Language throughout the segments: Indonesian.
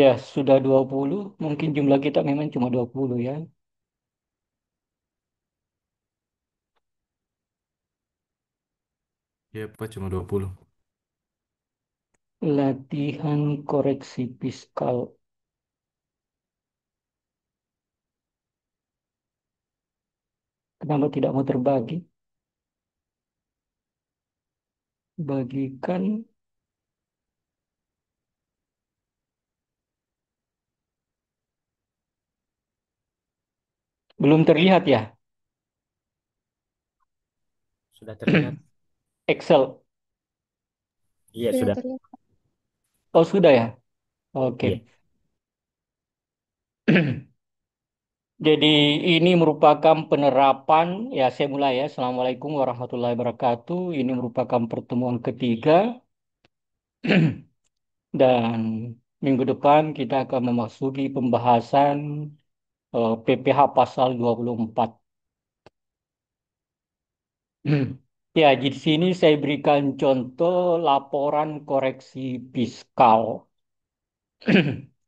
Ya, sudah 20. Mungkin jumlah kita memang cuma 20 ya. Ya, Pak, cuma 20. Latihan koreksi fiskal. Kenapa tidak mau terbagi? Bagikan. Belum terlihat ya? Sudah terlihat. Excel. Iya, Sudah sudah. terlihat. Oh, sudah ya? Oke. Iya. Jadi ini merupakan penerapan, ya saya mulai ya. Assalamualaikum warahmatullahi wabarakatuh. Ini merupakan pertemuan ketiga dan minggu depan kita akan memasuki pembahasan PPh pasal 24. Ya, di sini saya berikan contoh laporan koreksi fiskal.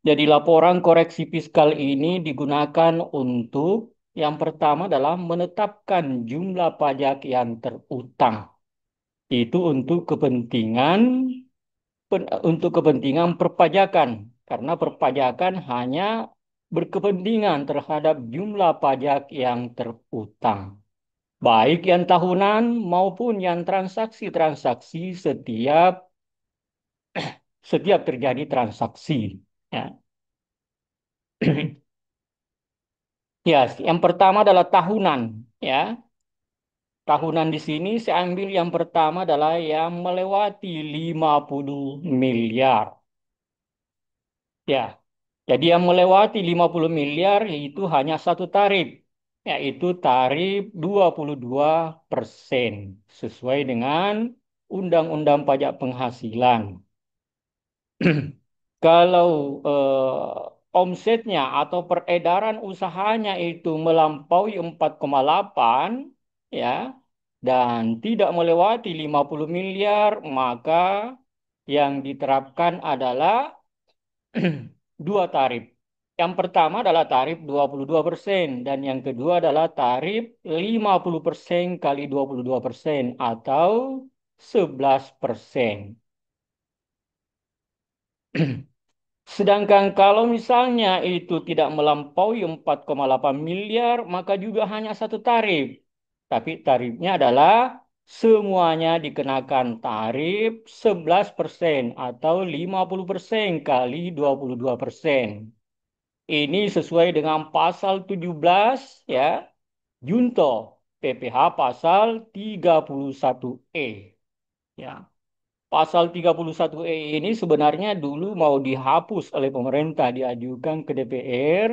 Jadi laporan koreksi fiskal ini digunakan untuk yang pertama adalah menetapkan jumlah pajak yang terutang. Itu untuk kepentingan perpajakan karena perpajakan hanya berkepentingan terhadap jumlah pajak yang terutang, baik yang tahunan maupun yang transaksi-transaksi setiap terjadi transaksi. Ya. Ya, yang pertama adalah tahunan. Ya, tahunan di sini saya ambil yang pertama adalah yang melewati 50 miliar. Ya, jadi yang melewati 50 miliar itu hanya satu tarif, yaitu tarif 22% sesuai dengan Undang-Undang Pajak Penghasilan. Kalau omsetnya atau peredaran usahanya itu melampaui 4,8 ya dan tidak melewati 50 miliar, maka yang diterapkan adalah dua tarif. Yang pertama adalah tarif 22% dan yang kedua adalah tarif 50% kali 22% atau 11%. Sedangkan kalau misalnya itu tidak melampaui 4,8 miliar, maka juga hanya satu tarif. Tapi tarifnya adalah semuanya dikenakan tarif 11% atau 50% kali 22%. Ini sesuai dengan pasal 17 ya, Junto PPh pasal 31E. Ya. Pasal 31E ini sebenarnya dulu mau dihapus oleh pemerintah, diajukan ke DPR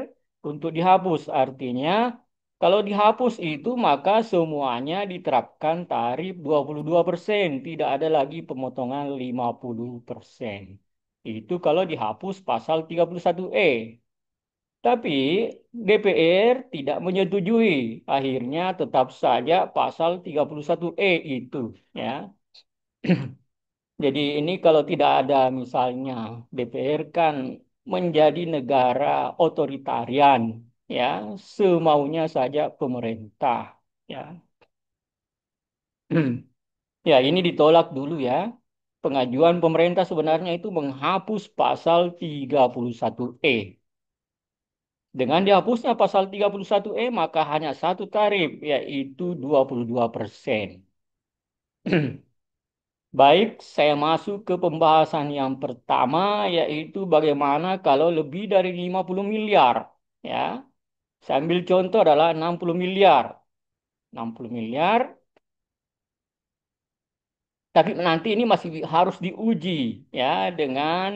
untuk dihapus. Artinya, kalau dihapus itu maka semuanya diterapkan tarif 22%, tidak ada lagi pemotongan 50%. Itu kalau dihapus pasal 31E. Tapi DPR tidak menyetujui. Akhirnya tetap saja pasal 31E itu, ya. Jadi ini kalau tidak ada misalnya DPR kan menjadi negara otoritarian, ya, semaunya saja pemerintah, ya. Ya, ini ditolak dulu ya. Pengajuan pemerintah sebenarnya itu menghapus pasal 31E. Dengan dihapusnya pasal 31E maka hanya satu tarif yaitu 22%. Baik, saya masuk ke pembahasan yang pertama, yaitu bagaimana kalau lebih dari 50 miliar. Ya, saya ambil contoh adalah 60 miliar. 60 miliar, Tapi nanti ini masih harus diuji ya dengan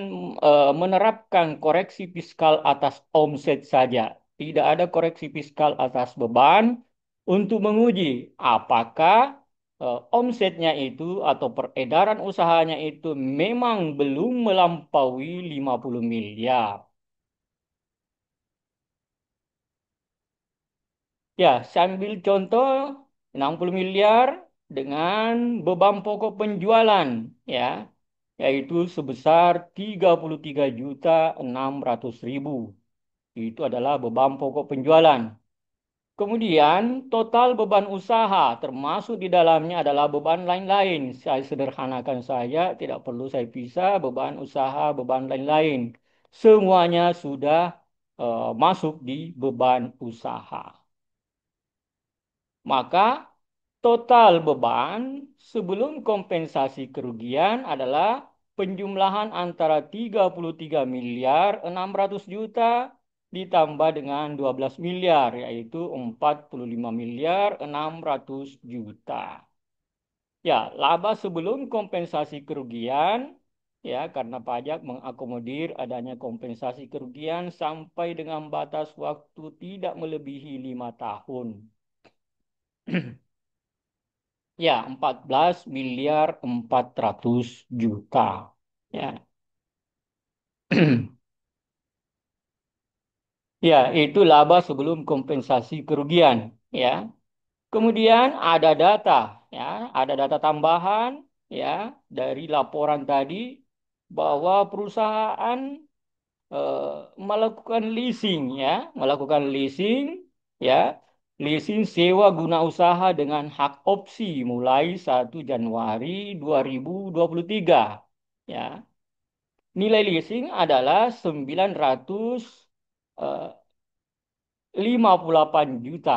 menerapkan koreksi fiskal atas omset saja. Tidak ada koreksi fiskal atas beban untuk menguji apakah omsetnya itu atau peredaran usahanya itu memang belum melampaui 50 miliar. Ya, saya ambil contoh 60 miliar dengan beban pokok penjualan ya, yaitu sebesar 33.600.000. Itu adalah beban pokok penjualan. Kemudian total beban usaha termasuk di dalamnya adalah beban lain-lain. Saya sederhanakan saja, tidak perlu saya pisah beban usaha, beban lain-lain. Semuanya sudah masuk di beban usaha. Maka total beban sebelum kompensasi kerugian adalah penjumlahan antara 33 miliar 600 juta ditambah dengan 12 miliar, yaitu 45 miliar 600 juta. Ya, laba sebelum kompensasi kerugian, ya karena pajak mengakomodir adanya kompensasi kerugian sampai dengan batas waktu tidak melebihi 5 tahun. Ya, 14 miliar 400 juta. Ya. Ya, itu laba sebelum kompensasi kerugian, ya. Kemudian ada data, ya, ada data tambahan, ya, dari laporan tadi bahwa perusahaan eh, melakukan leasing, ya, melakukan leasing, ya, leasing sewa guna usaha dengan hak opsi mulai 1 Januari 2023, ya. Nilai leasing adalah 958 juta,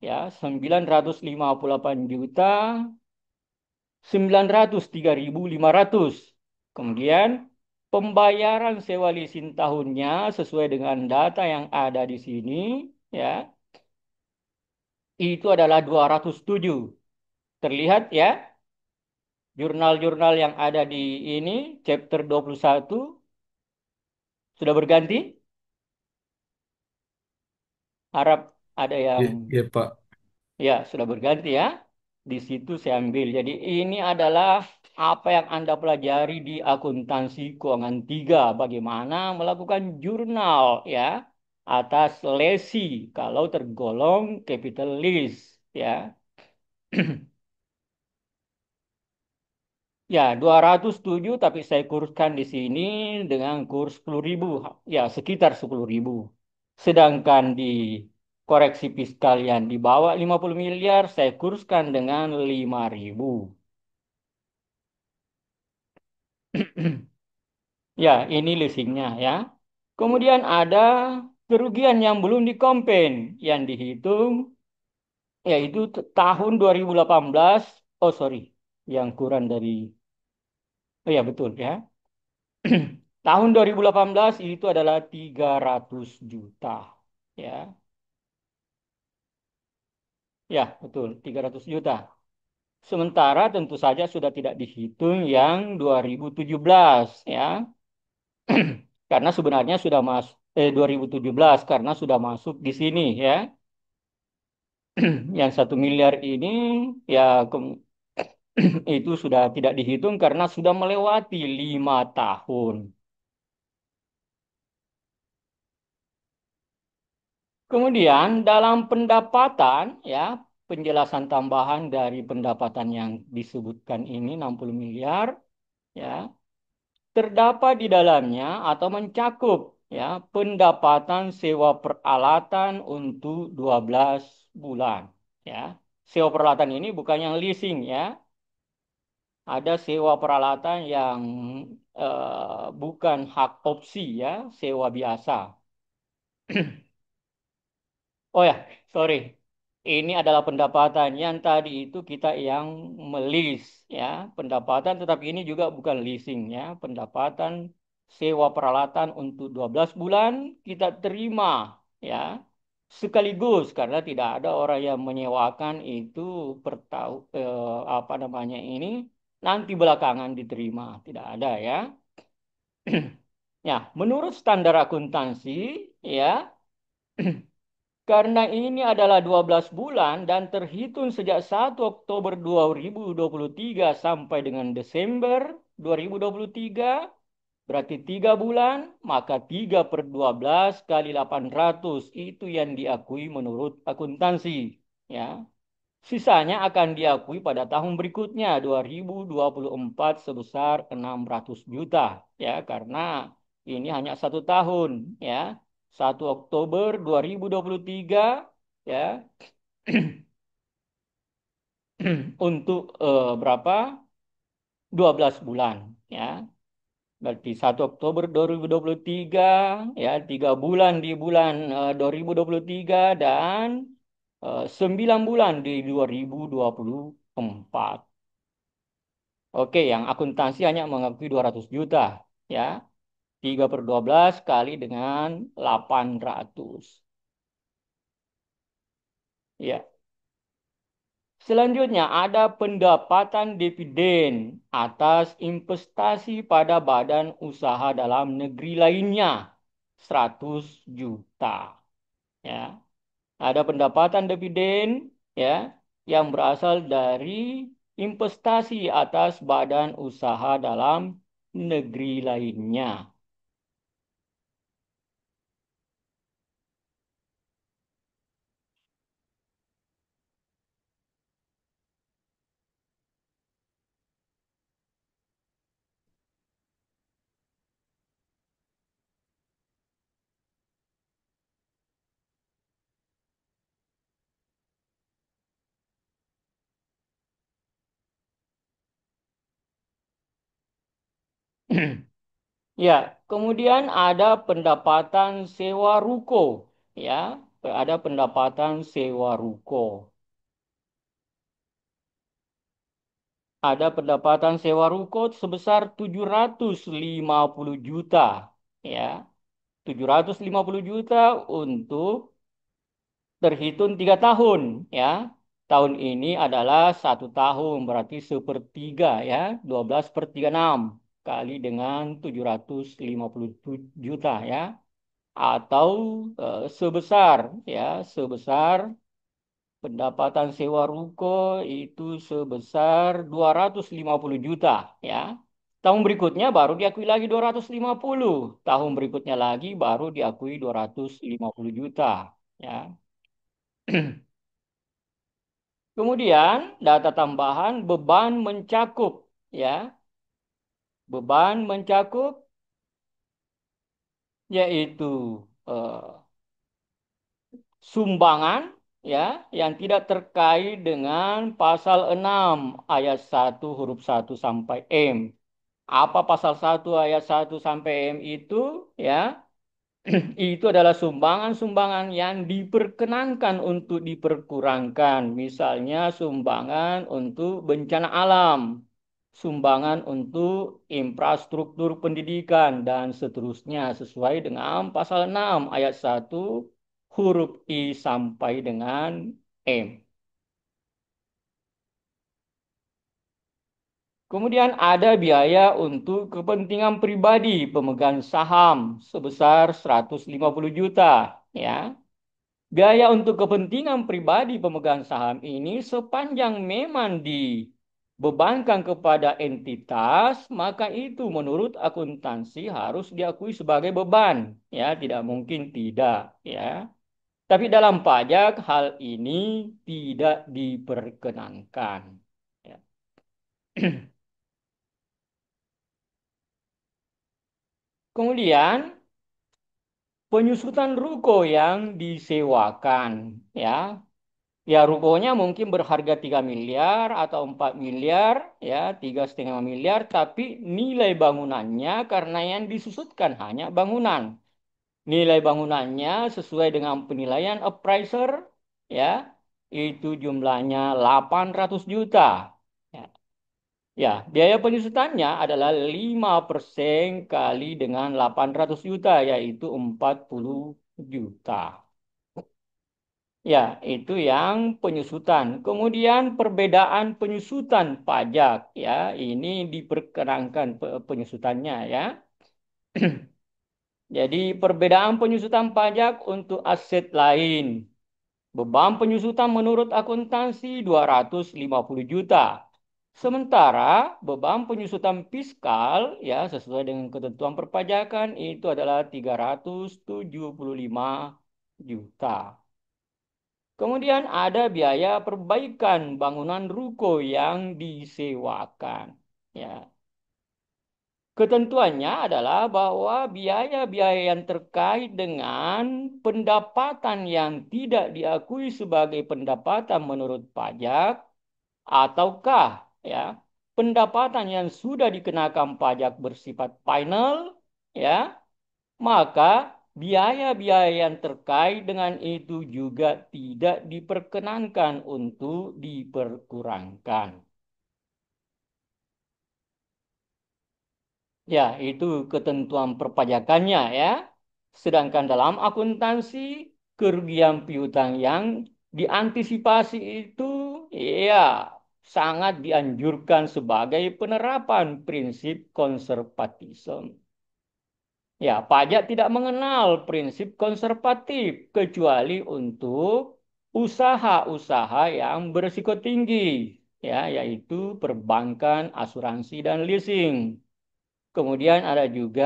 ya, 958.903.500. Kemudian pembayaran sewa leasing tahunnya sesuai dengan data yang ada di sini, ya, itu adalah 207. Terlihat ya, jurnal-jurnal yang ada di ini chapter 21 sudah berganti. Harap ada yang. Iya, iya, Pak. Ya, sudah berganti ya. Di situ saya ambil. Jadi ini adalah apa yang Anda pelajari di akuntansi keuangan 3. Bagaimana melakukan jurnal ya atas lesi kalau tergolong capital lease ya. Ya, 207 tapi saya kurskan di sini dengan kurs 10.000. Ya, sekitar 10.000. Sedangkan di koreksi fiskal yang di bawah 50 miliar saya kurskan dengan 5.000. Ya, ini leasingnya ya. Kemudian ada kerugian yang belum dikompen yang dihitung yaitu tahun 2018. Oh, sorry. Yang kurang dari. Oh ya, betul ya. Tahun 2018 itu adalah 300 juta. Ya, ya betul 300 juta. Sementara tentu saja sudah tidak dihitung yang 2017 ya. Karena sebenarnya sudah 2017 karena sudah masuk di sini ya. Yang 1 miliar ini ya itu sudah tidak dihitung karena sudah melewati 5 tahun. Kemudian dalam pendapatan ya, penjelasan tambahan dari pendapatan yang disebutkan ini 60 miliar ya, terdapat di dalamnya atau mencakup ya pendapatan sewa peralatan untuk 12 bulan ya. Sewa peralatan ini bukan yang leasing ya. Ada sewa peralatan yang bukan hak opsi ya, sewa biasa. Oh ya, sorry. Ini adalah pendapatan yang tadi itu kita yang melis ya, pendapatan tetapi ini juga bukan leasing ya, pendapatan sewa peralatan untuk 12 bulan kita terima ya. Sekaligus karena tidak ada orang yang menyewakan itu per tahun apa namanya ini nanti belakangan diterima. Tidak ada ya. Ya, menurut standar akuntansi, ya, karena ini adalah 12 bulan dan terhitung sejak 1 Oktober 2023 sampai dengan Desember 2023, berarti 3 bulan, maka 3/12 kali 800 itu yang diakui menurut akuntansi. Ya. Sisanya akan diakui pada tahun berikutnya 2024 sebesar 600 juta ya karena ini hanya 1 tahun ya. 1 Oktober 2023 ya untuk berapa? 12 bulan ya. Berarti 1 Oktober 2023 ya 3 bulan di bulan 2023 dan 9 bulan di 2024. Oke, yang akuntansi hanya mengakui 200 juta. Ya, 3/12 kali dengan 800. Ya. Selanjutnya ada pendapatan dividen atas investasi pada badan usaha dalam negeri lainnya. 100 juta. Ya. Ada pendapatan dividen ya yang berasal dari investasi atas badan usaha dalam negeri lainnya. Ya, kemudian ada pendapatan sewa ruko, ya, ada pendapatan sewa ruko, ada pendapatan sewa ruko sebesar 750 juta, ya, 750 juta untuk terhitung 3 tahun, ya. Tahun ini adalah 1 tahun, berarti sepertiga, ya, 12/36 kali dengan 750 juta, ya. Atau sebesar ya sebesar pendapatan sewa ruko itu sebesar 250 juta ya. Tahun berikutnya baru diakui lagi 250. Tahun berikutnya lagi baru diakui 250 juta ya. Kemudian data tambahan beban mencakup ya. Beban mencakup yaitu eh, sumbangan ya yang tidak terkait dengan pasal 6 ayat 1 huruf 1 sampai M. Apa pasal 1 ayat 1 sampai M itu ya? Itu adalah sumbangan-sumbangan yang diperkenankan untuk diperkurangkan. Misalnya sumbangan untuk bencana alam, sumbangan untuk infrastruktur pendidikan, dan seterusnya sesuai dengan pasal 6 ayat 1 huruf I sampai dengan M. Kemudian ada biaya untuk kepentingan pribadi pemegang saham sebesar 150 juta ya. Biaya untuk kepentingan pribadi pemegang saham ini sepanjang memang dibebankan kepada entitas, maka itu menurut akuntansi harus diakui sebagai beban, ya, tidak mungkin tidak, ya. Tapi dalam pajak hal ini tidak diperkenankan. Ya. Kemudian penyusutan ruko yang disewakan, ya. Ya, rukonya mungkin berharga 3 miliar atau 4 miliar, ya, 3,5 miliar, tapi nilai bangunannya karena yang disusutkan hanya bangunan. Nilai bangunannya sesuai dengan penilaian appraiser, ya, itu jumlahnya 800 juta. Ya, ya, biaya penyusutannya adalah 5% kali dengan 800 juta, yaitu 40 juta. Ya, itu yang penyusutan. Kemudian perbedaan penyusutan pajak, ya, ini diperkenankan penyusutannya, ya. Jadi perbedaan penyusutan pajak untuk aset lain. Beban penyusutan menurut akuntansi 250 juta. Sementara beban penyusutan fiskal, ya, sesuai dengan ketentuan perpajakan itu adalah 375 juta. Kemudian ada biaya perbaikan bangunan ruko yang disewakan. Ya, ketentuannya adalah bahwa biaya-biaya yang terkait dengan pendapatan yang tidak diakui sebagai pendapatan menurut pajak ataukah, ya, pendapatan yang sudah dikenakan pajak bersifat final, ya, maka biaya-biaya yang terkait dengan itu juga tidak diperkenankan untuk diperkurangkan. Ya, itu ketentuan perpajakannya, ya. Sedangkan dalam akuntansi, kerugian piutang yang diantisipasi itu, ya, sangat dianjurkan sebagai penerapan prinsip konservatisme. Ya, pajak tidak mengenal prinsip konservatif kecuali untuk usaha-usaha yang berisiko tinggi, ya, yaitu perbankan, asuransi, dan leasing. Kemudian ada juga,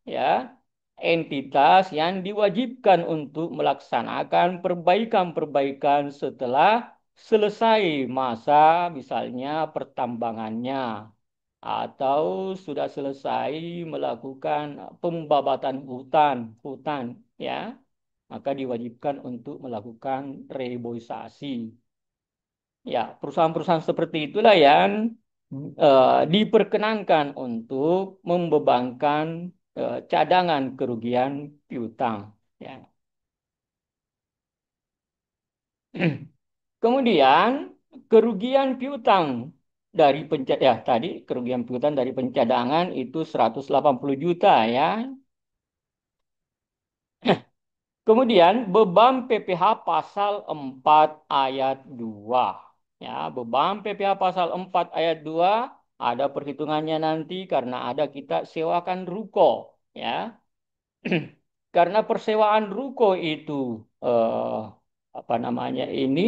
ya, entitas yang diwajibkan untuk melaksanakan perbaikan-perbaikan setelah selesai masa misalnya pertambangannya atau sudah selesai melakukan pembabatan hutan, ya, maka diwajibkan untuk melakukan reboisasi. Ya, perusahaan-perusahaan seperti itulah yang diperkenankan untuk membebankan cadangan kerugian piutang. Ya. Kemudian kerugian piutang dari ya tadi kerugian piutang dari pencadangan itu 180 juta, ya. Kemudian beban PPh pasal 4 ayat 2. Ya, beban PPh pasal 4 ayat 2 ada perhitungannya nanti karena ada kita sewakan ruko, ya. Karena persewaan ruko itu apa namanya ini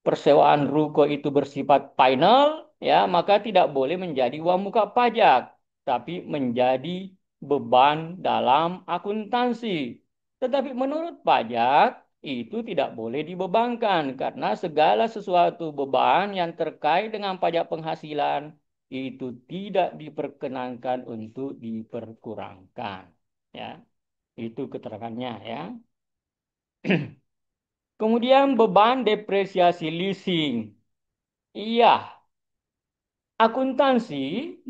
persewaan ruko itu bersifat final, ya, maka tidak boleh menjadi uang muka pajak, tapi menjadi beban dalam akuntansi. Tetapi menurut pajak itu tidak boleh dibebankan karena segala sesuatu beban yang terkait dengan pajak penghasilan itu tidak diperkenankan untuk diperkurangkan. Ya, itu keterangannya, ya. Kemudian beban depresiasi leasing. Iya, akuntansi,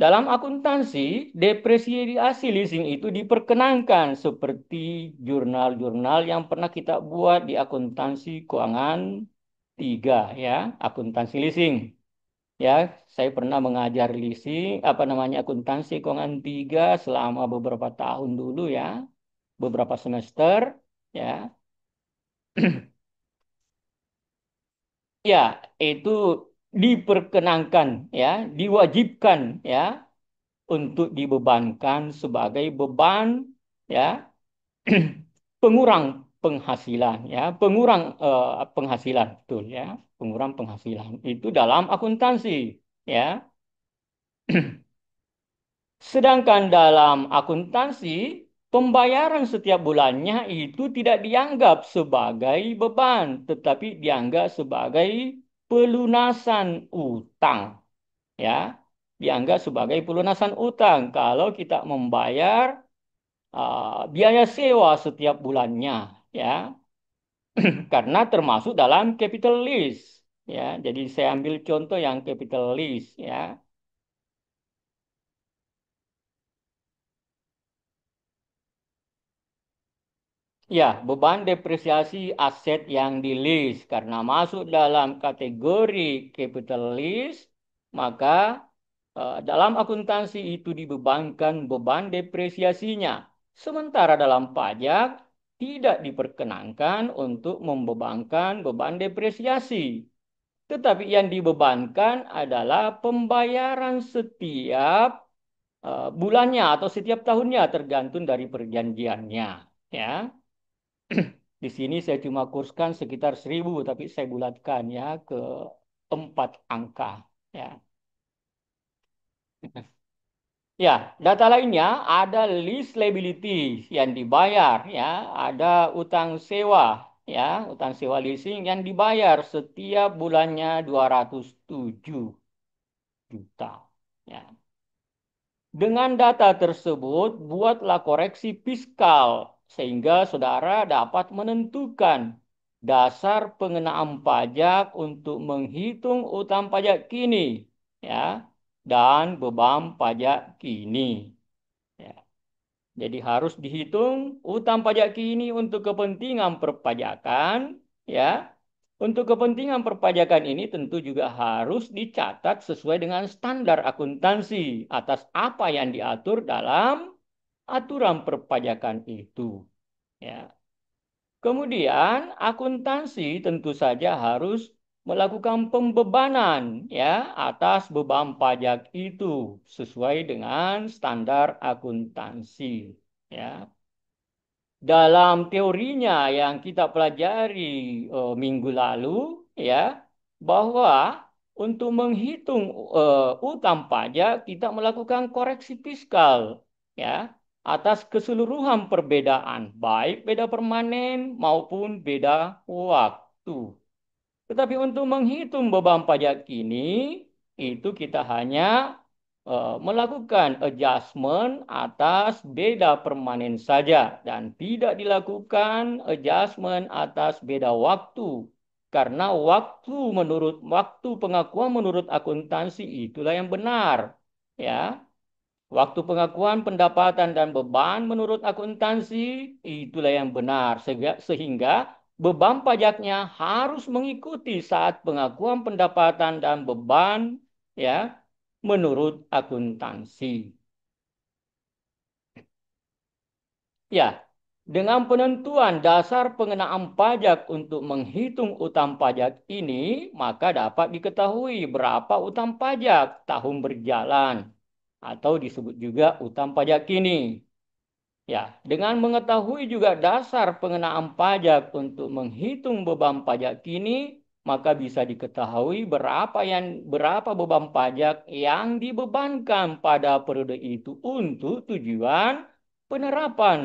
dalam akuntansi, depresiasi leasing itu diperkenankan seperti jurnal-jurnal yang pernah kita buat di akuntansi keuangan 3, ya, akuntansi leasing. Ya, saya pernah mengajar leasing, apa namanya akuntansi keuangan 3 selama beberapa tahun dulu, ya, beberapa semester, ya. Ya, itu diperkenankan, ya, diwajibkan, ya, untuk dibebankan sebagai beban, ya, pengurang penghasilan, ya, pengurang penghasilan, betul, ya, pengurang penghasilan itu dalam akuntansi, ya. Sedangkan dalam akuntansi, pembayaran setiap bulannya itu tidak dianggap sebagai beban, tetapi dianggap sebagai pelunasan utang, ya. Dianggap sebagai pelunasan utang kalau kita membayar biaya sewa setiap bulannya, ya. Karena termasuk dalam capital lease, ya. Jadi saya ambil contoh yang capital lease, ya. Ya, beban depresiasi aset yang di lease karena masuk dalam kategori capital lease, maka dalam akuntansi itu dibebankan beban depresiasinya. Sementara dalam pajak tidak diperkenankan untuk membebankan beban depresiasi. Tetapi yang dibebankan adalah pembayaran setiap bulannya atau setiap tahunnya tergantung dari perjanjiannya. Ya, di sini saya cuma kurskan sekitar 1.000, tapi saya bulatkan ya ke 4 angka. Ya. Ya, data lainnya ada lease liabilities yang dibayar ya, ada utang sewa ya, utang sewa leasing yang dibayar setiap bulannya 207 juta. Ya. Dengan data tersebut, buatlah koreksi fiskal sehingga saudara dapat menentukan dasar pengenaan pajak untuk menghitung utang pajak kini ya dan beban pajak kini. Ya. Jadi harus dihitung utang pajak kini untuk kepentingan perpajakan, ya. Untuk kepentingan perpajakan ini tentu juga harus dicatat sesuai dengan standar akuntansi atas apa yang diatur dalam aturan perpajakan itu, ya. Kemudian akuntansi tentu saja harus melakukan pembebanan ya atas beban pajak itu sesuai dengan standar akuntansi, ya. Dalam teorinya yang kita pelajari minggu lalu ya bahwa untuk menghitung utang pajak kita melakukan koreksi fiskal ya atas keseluruhan perbedaan baik beda permanen maupun beda waktu. Tetapi untuk menghitung beban pajak kini, itu kita hanya melakukan adjustment atas beda permanen saja dan tidak dilakukan adjustment atas beda waktu. Karena waktu pengakuan menurut akuntansi itulah yang benar. Ya, waktu pengakuan pendapatan dan beban menurut akuntansi itulah yang benar. Sehingga beban pajaknya harus mengikuti saat pengakuan pendapatan dan beban ya menurut akuntansi. Ya, dengan penentuan dasar pengenaan pajak untuk menghitung utang pajak ini, maka dapat diketahui berapa utang pajak tahun berjalan atau disebut juga utang pajak kini. Ya, dengan mengetahui juga dasar pengenaan pajak untuk menghitung beban pajak kini, maka bisa diketahui berapa beban pajak yang dibebankan pada periode itu untuk tujuan penerapan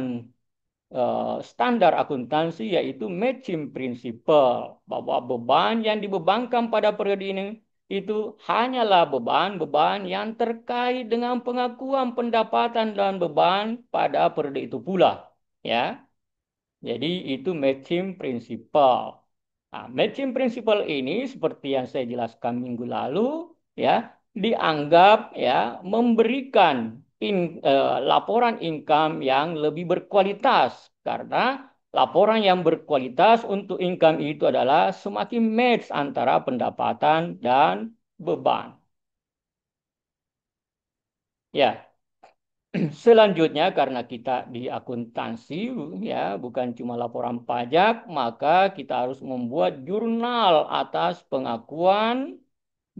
standar akuntansi yaitu matching principle bahwa beban yang dibebankan pada periode ini itu hanyalah beban-beban yang terkait dengan pengakuan pendapatan dan beban pada periode itu pula ya. Jadi itu matching principle. Nah, matching principle ini seperti yang saya jelaskan minggu lalu ya dianggap ya memberikan laporan income yang lebih berkualitas karena laporan yang berkualitas untuk income itu adalah semakin match antara pendapatan dan beban. Ya, selanjutnya karena kita di akuntansi ya bukan cuma laporan pajak, maka kita harus membuat jurnal atas pengakuan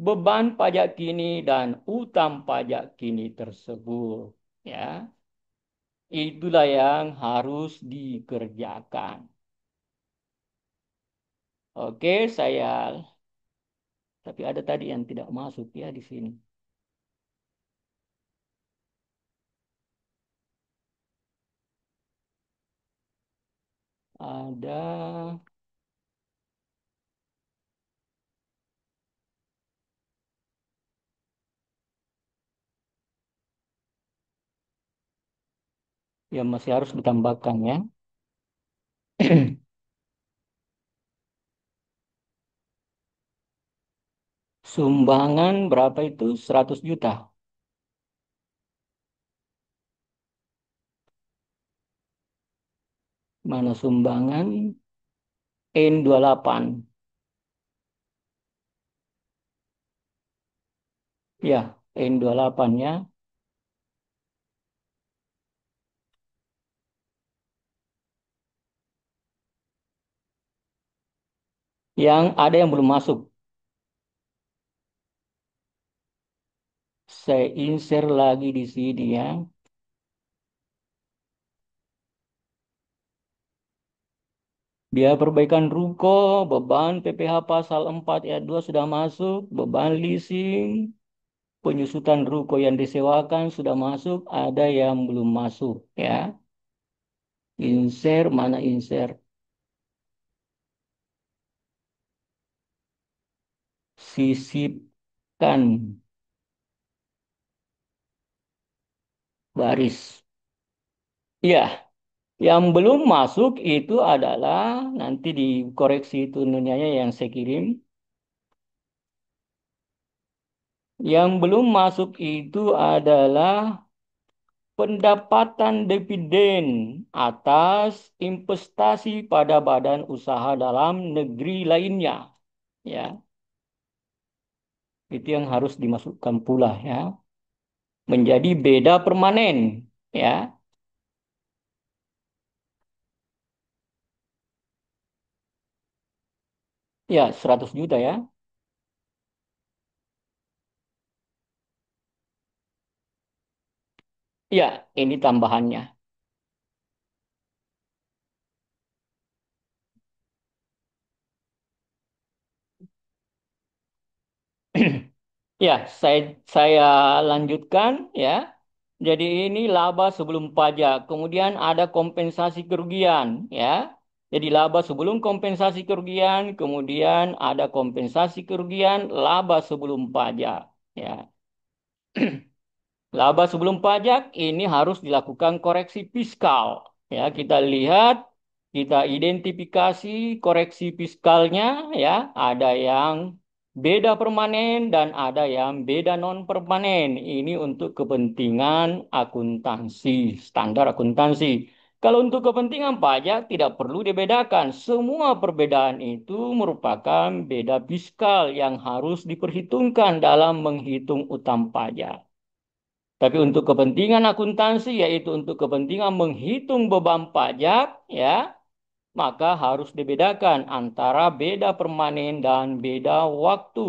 beban pajak kini dan utang pajak kini tersebut. Ya, itulah yang harus dikerjakan. Oke, tapi ada tadi yang tidak masuk ya di sini. Ada yang masih harus ditambahkan ya. Sumbangan berapa itu? 100 juta. Mana sumbangan? N28. Ya, N28 ya. Yang ada yang belum masuk. Saya insert lagi di sini ya. Biaya perbaikan ruko, beban PPh pasal 4 ayat 2 sudah masuk, beban leasing, penyusutan ruko yang disewakan sudah masuk, ada yang belum masuk ya. Insert mana insert? Sisipkan baris. Ya, yang belum masuk itu adalah nanti dikoreksi itu nunjanya yang saya kirim. Yang belum masuk itu adalah pendapatan dividen atas investasi pada badan usaha dalam negeri lainnya. Ya, itu yang harus dimasukkan pula ya. Menjadi beda permanen ya. Ya, 100 juta ya. Ya, ini tambahannya. Ya, saya lanjutkan ya. Jadi ini laba sebelum pajak. Kemudian ada kompensasi kerugian ya. Jadi laba sebelum kompensasi kerugian, kemudian ada kompensasi kerugian laba sebelum pajak ya. Laba sebelum pajak ini harus dilakukan koreksi fiskal. Ya, kita lihat, kita identifikasi koreksi fiskalnya ya, ada yang beda permanen dan ada yang beda non permanen. Ini untuk kepentingan akuntansi, standar akuntansi. Kalau untuk kepentingan pajak tidak perlu dibedakan. Semua perbedaan itu merupakan beda fiskal yang harus diperhitungkan dalam menghitung utang pajak. Tapi untuk kepentingan akuntansi, yaitu untuk kepentingan menghitung beban pajak, ya, maka harus dibedakan antara beda permanen dan beda waktu.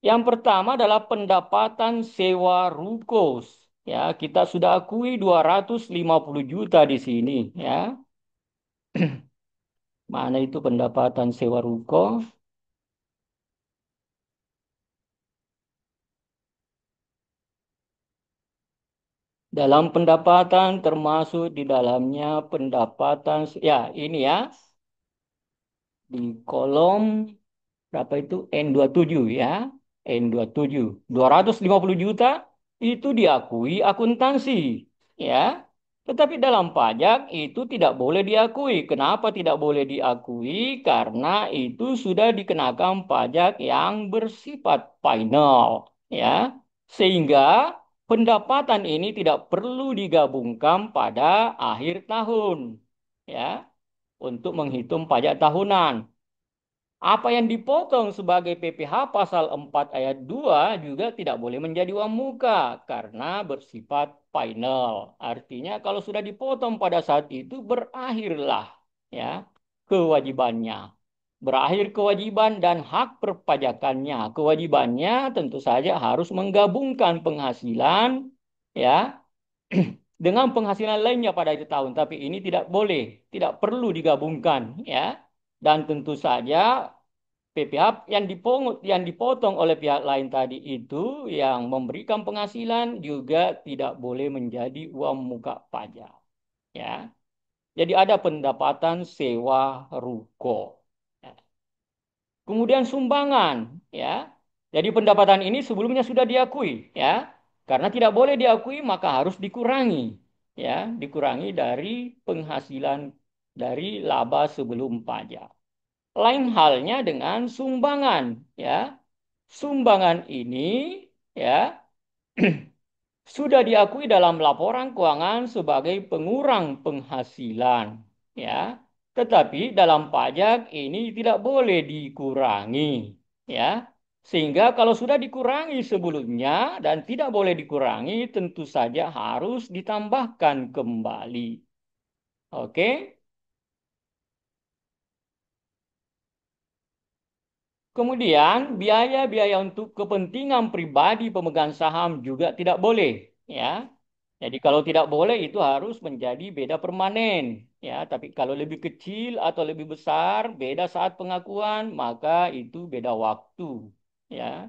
Yang pertama adalah pendapatan sewa ruko. Ya, kita sudah akui 250 juta di sini, ya. Mana itu pendapatan sewa ruko? Dalam pendapatan termasuk di dalamnya pendapatan, ya ini ya, di kolom berapa itu N27 ya. N27 250 juta itu diakui akuntansi ya. Tetapi dalam pajak itu tidak boleh diakui. Kenapa tidak boleh diakui? Karena itu sudah dikenakan pajak yang bersifat final ya. Sehingga pendapatan ini tidak perlu digabungkan pada akhir tahun ya untuk menghitung pajak tahunan. Apa yang dipotong sebagai PPh pasal 4 ayat 2 juga tidak boleh menjadi uang muka karena bersifat final. Artinya kalau sudah dipotong pada saat itu berakhirlah ya kewajibannya. Berakhir kewajiban dan hak perpajakannya. Kewajibannya tentu saja harus menggabungkan penghasilan ya dengan penghasilan lainnya pada itu tahun, tapi ini tidak boleh, tidak perlu digabungkan ya. Dan tentu saja PPh yang dipotong oleh pihak lain tadi itu yang memberikan penghasilan juga tidak boleh menjadi uang muka pajak ya. Jadi ada pendapatan sewa ruko. Ya. Kemudian sumbangan ya. Jadi pendapatan ini sebelumnya sudah diakui ya. Karena tidak boleh diakui maka harus dikurangi ya, dikurangi dari penghasilan dari laba sebelum pajak. Lain halnya dengan sumbangan ya. Sumbangan ini ya sudah diakui dalam laporan keuangan sebagai pengurang penghasilan ya. Tetapi dalam pajak ini tidak boleh dikurangi ya. Sehingga kalau sudah dikurangi sebelumnya dan tidak boleh dikurangi tentu saja harus ditambahkan kembali. Oke? Kemudian biaya-biaya untuk kepentingan pribadi pemegang saham juga tidak boleh, ya. Jadi kalau tidak boleh itu harus menjadi beda permanen, ya. Tapi kalau lebih kecil atau lebih besar, beda saat pengakuan, maka itu beda waktu, ya.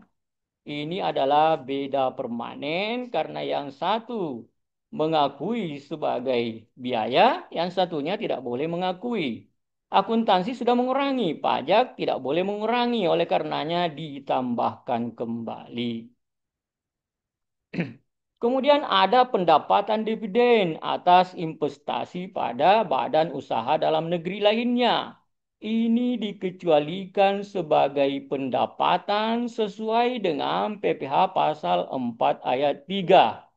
Ini adalah beda permanen karena yang satu mengakui sebagai biaya, yang satunya tidak boleh mengakui. Akuntansi sudah mengurangi, pajak tidak boleh mengurangi, oleh karenanya ditambahkan kembali. Kemudian ada pendapatan dividen atas investasi pada badan usaha dalam negeri lainnya. Ini dikecualikan sebagai pendapatan sesuai dengan PPh pasal 4 ayat 3.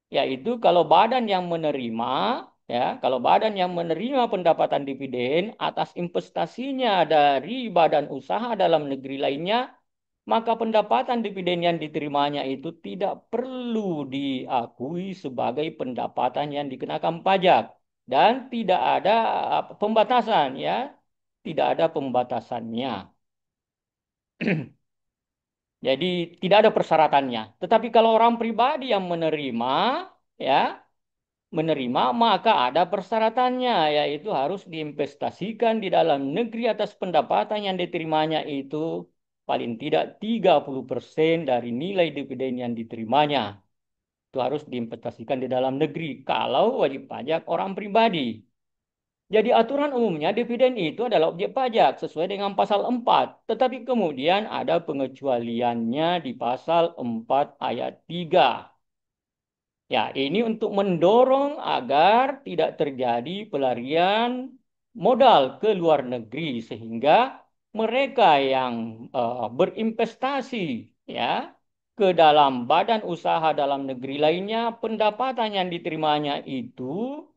Yaitu kalau badan yang menerima, ya, kalau badan yang menerima pendapatan dividen atas investasinya dari badan usaha dalam negeri lainnya, maka pendapatan dividen yang diterimanya itu tidak perlu diakui sebagai pendapatan yang dikenakan pajak dan tidak ada pembatasan, ya, tidak ada pembatasannya. Jadi tidak ada persyaratannya. Tetapi kalau orang pribadi yang menerima, ya, menerima maka ada persyaratannya, yaitu harus diinvestasikan di dalam negeri atas pendapatan yang diterimanya itu paling tidak 30% dari nilai dividen yang diterimanya. Itu harus diinvestasikan di dalam negeri kalau wajib pajak orang pribadi. Jadi aturan umumnya dividen itu adalah objek pajak sesuai dengan pasal 4. Tetapi kemudian ada pengecualiannya di pasal 4 ayat 3. Ya, ini untuk mendorong agar tidak terjadi pelarian modal ke luar negeri sehingga mereka yang berinvestasi, ya, ke dalam badan usaha dalam negeri lainnya, pendapatan yang diterimanya itu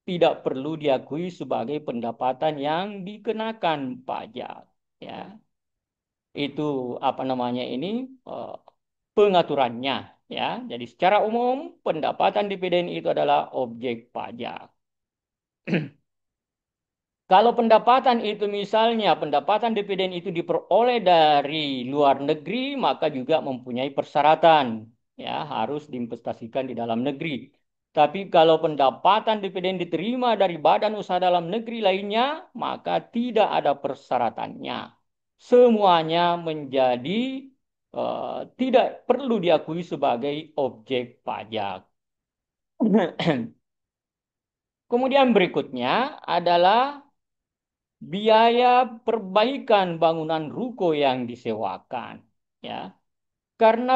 tidak perlu diakui sebagai pendapatan yang dikenakan pajak. Ya, itu apa namanya ini eh, pengaturannya, ya. Jadi secara umum pendapatan dividen itu adalah objek pajak. Kalau pendapatan itu misalnya pendapatan dividen itu diperoleh dari luar negeri, maka juga mempunyai persyaratan, ya, harus diinvestasikan di dalam negeri. Tapi kalau pendapatan dividen diterima dari badan usaha dalam negeri lainnya, maka tidak ada persyaratannya. Semuanya menjadi tidak perlu diakui sebagai objek pajak. Kemudian berikutnya adalah biaya perbaikan bangunan ruko yang disewakan. Ya, karena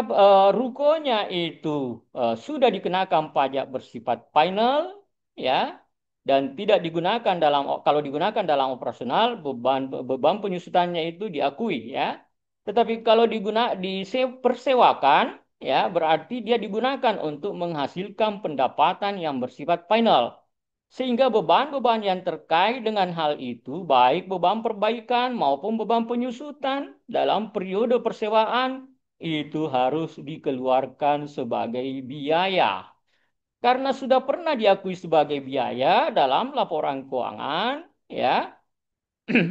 rukonya itu sudah dikenakan pajak bersifat final, ya, dan tidak digunakan dalam kalau digunakan dalam operasional beban beban penyusutannya itu diakui, ya. Tetapi kalau persewakan, ya, berarti dia digunakan untuk menghasilkan pendapatan yang bersifat final. Sehingga beban-beban yang terkait dengan hal itu, baik beban perbaikan maupun beban penyusutan dalam periode persewaan, itu harus dikeluarkan sebagai biaya. Karena sudah pernah diakui sebagai biaya dalam laporan keuangan, ya,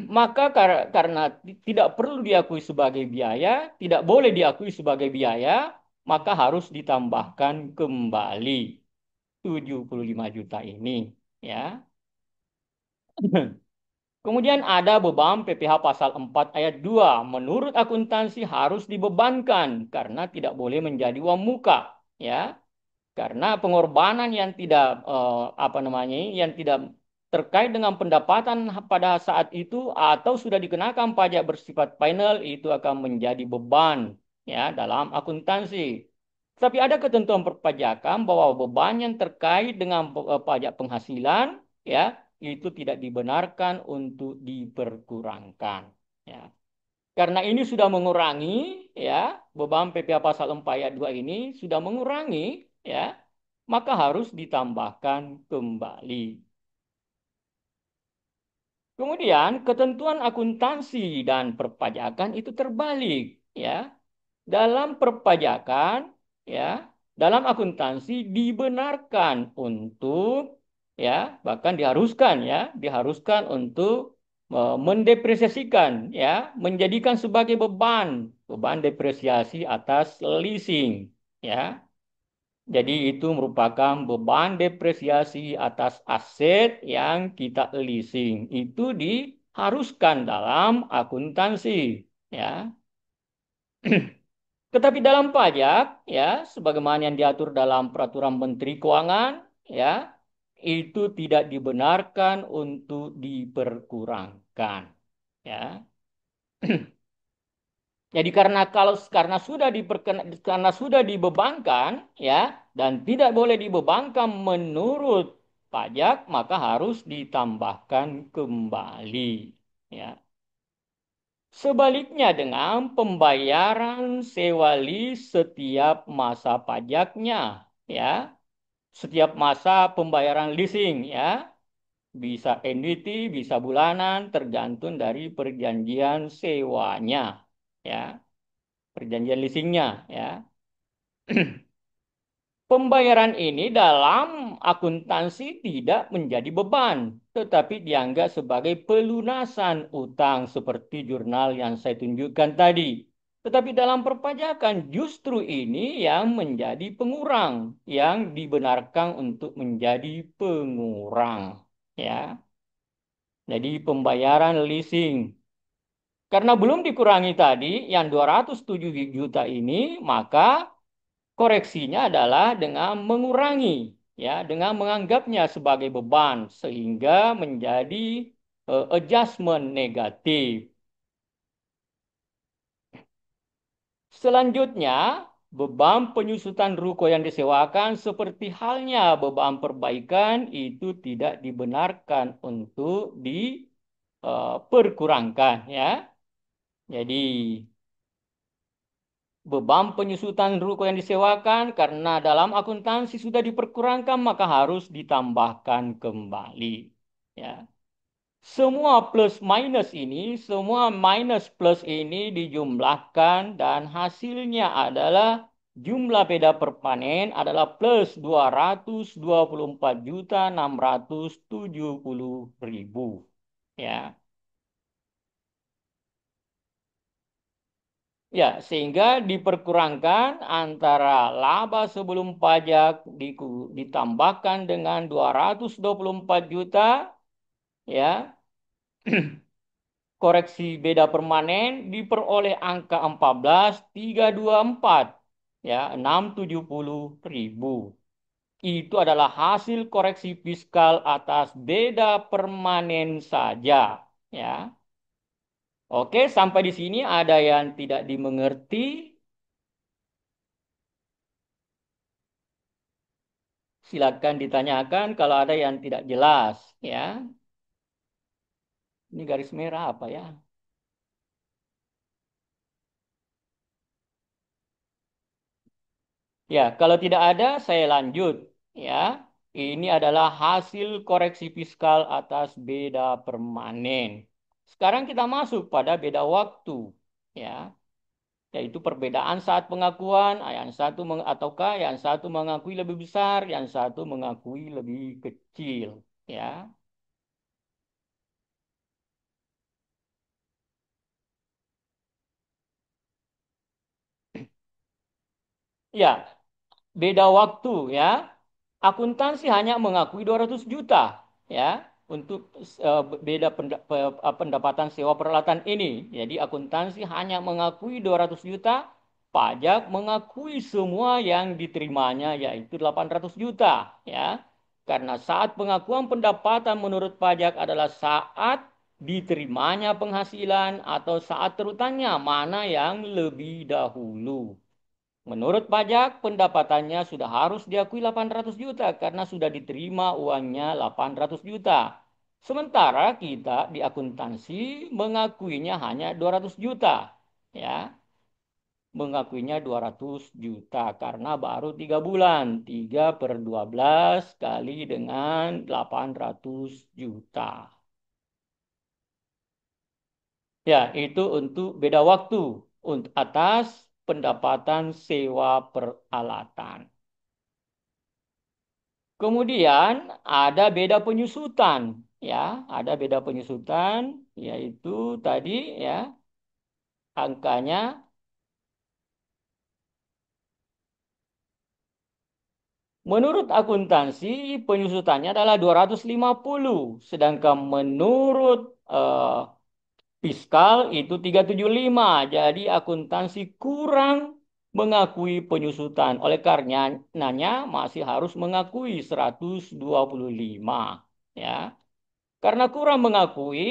maka karena tidak perlu diakui sebagai biaya, tidak boleh diakui sebagai biaya, maka harus ditambahkan kembali 75 juta ini, ya. Kemudian ada beban PPh pasal 4 ayat 2. Menurut akuntansi harus dibebankan karena tidak boleh menjadi uang muka, ya. Karena pengorbanan yang tidak apa namanya yang tidak terkait dengan pendapatan pada saat itu atau sudah dikenakan pajak bersifat final itu akan menjadi beban, ya, dalam akuntansi. Tapi ada ketentuan perpajakan bahwa beban yang terkait dengan pajak penghasilan, ya, itu tidak dibenarkan untuk diperkurangkan, ya. Karena ini sudah mengurangi, ya, beban PPh pasal 4 ayat 2 ini sudah mengurangi, ya, maka harus ditambahkan kembali. Kemudian ketentuan akuntansi dan perpajakan itu terbalik, ya. Dalam perpajakan, ya, dalam akuntansi dibenarkan untuk, ya, bahkan diharuskan, ya, diharuskan untuk mendepresiasikan, ya, menjadikan sebagai beban depresiasi atas leasing, ya. Jadi itu merupakan beban depresiasi atas aset yang kita leasing. Itu diharuskan dalam akuntansi, ya. Tetapi dalam pajak, ya, sebagaimana yang diatur dalam Peraturan Menteri Keuangan, ya, itu tidak dibenarkan untuk diperkurangkan, ya. Jadi karena sudah dibebankan, ya, dan tidak boleh dibebankan menurut pajak, maka harus ditambahkan kembali, ya. Sebaliknya dengan pembayaran sewa lease setiap masa pajaknya, ya. Setiap masa pembayaran leasing, ya. Bisa annuity, bisa bulanan, tergantung dari perjanjian sewanya, ya. Perjanjian leasingnya, ya. Pembayaran ini dalam akuntansi tidak menjadi beban, tetapi dianggap sebagai pelunasan utang seperti jurnal yang saya tunjukkan tadi. Tetapi dalam perpajakan justru ini yang menjadi pengurang, yang dibenarkan untuk menjadi pengurang, ya. Jadi pembayaran leasing karena belum dikurangi tadi yang 207 juta ini, maka koreksinya adalah dengan mengurangi, ya, dengan menganggapnya sebagai beban sehingga menjadi adjustment negatif. Selanjutnya, beban penyusutan ruko yang disewakan seperti halnya beban perbaikan itu tidak dibenarkan untuk diperkurangkan, ya. Jadi beban penyusutan ruko yang disewakan karena dalam akuntansi sudah diperkurangkan maka harus ditambahkan kembali. Ya. Semua minus plus ini dijumlahkan dan hasilnya adalah jumlah beda permanen adalah plus 224.670.000. Ya. Ya, sehingga diperkurangkan antara laba sebelum pajak ditambahkan dengan 224 juta, ya, koreksi beda permanen diperoleh angka 14.324, ya, 670.000. Itu adalah hasil koreksi fiskal atas beda permanen saja, ya. Oke, sampai di sini ada yang tidak dimengerti? Silakan ditanyakan kalau ada yang tidak jelas, ya. Ini garis merah apa ya? Ya, kalau tidak ada saya lanjut, ya. Ini adalah hasil koreksi fiskal atas beda permanen. Sekarang kita masuk pada beda waktu, ya. Yaitu perbedaan saat pengakuan, ataukah yang satu mengakui lebih besar, yang satu mengakui lebih kecil, ya. Ya, beda waktu, ya. Akuntansi hanya mengakui 200 juta, ya, untuk beda pendapatan sewa peralatan ini. Jadi akuntansi hanya mengakui 200 juta, pajak mengakui semua yang diterimanya yaitu 800 juta, ya. Karena saat pengakuan pendapatan menurut pajak adalah saat diterimanya penghasilan atau saat terutangnya mana yang lebih dahulu. Menurut pajak, pendapatannya sudah harus diakui 800 juta karena sudah diterima uangnya 800 juta. Sementara kita di akuntansi mengakuinya hanya 200 juta. Ya, mengakuinya 200 juta karena baru 3 bulan. 3 per 12 kali dengan 800 juta. Ya, itu untuk beda waktu untuk atas pendapatan sewa peralatan. Kemudian ada beda penyusutan. ya, ada beda penyusutan, yaitu tadi ya angkanya menurut akuntansi penyusutannya adalah 250, sedangkan menurut fiskal itu 375. Jadi akuntansi kurang mengakui penyusutan. Oleh karenanya masih harus mengakui 125, ya. Karena kurang mengakui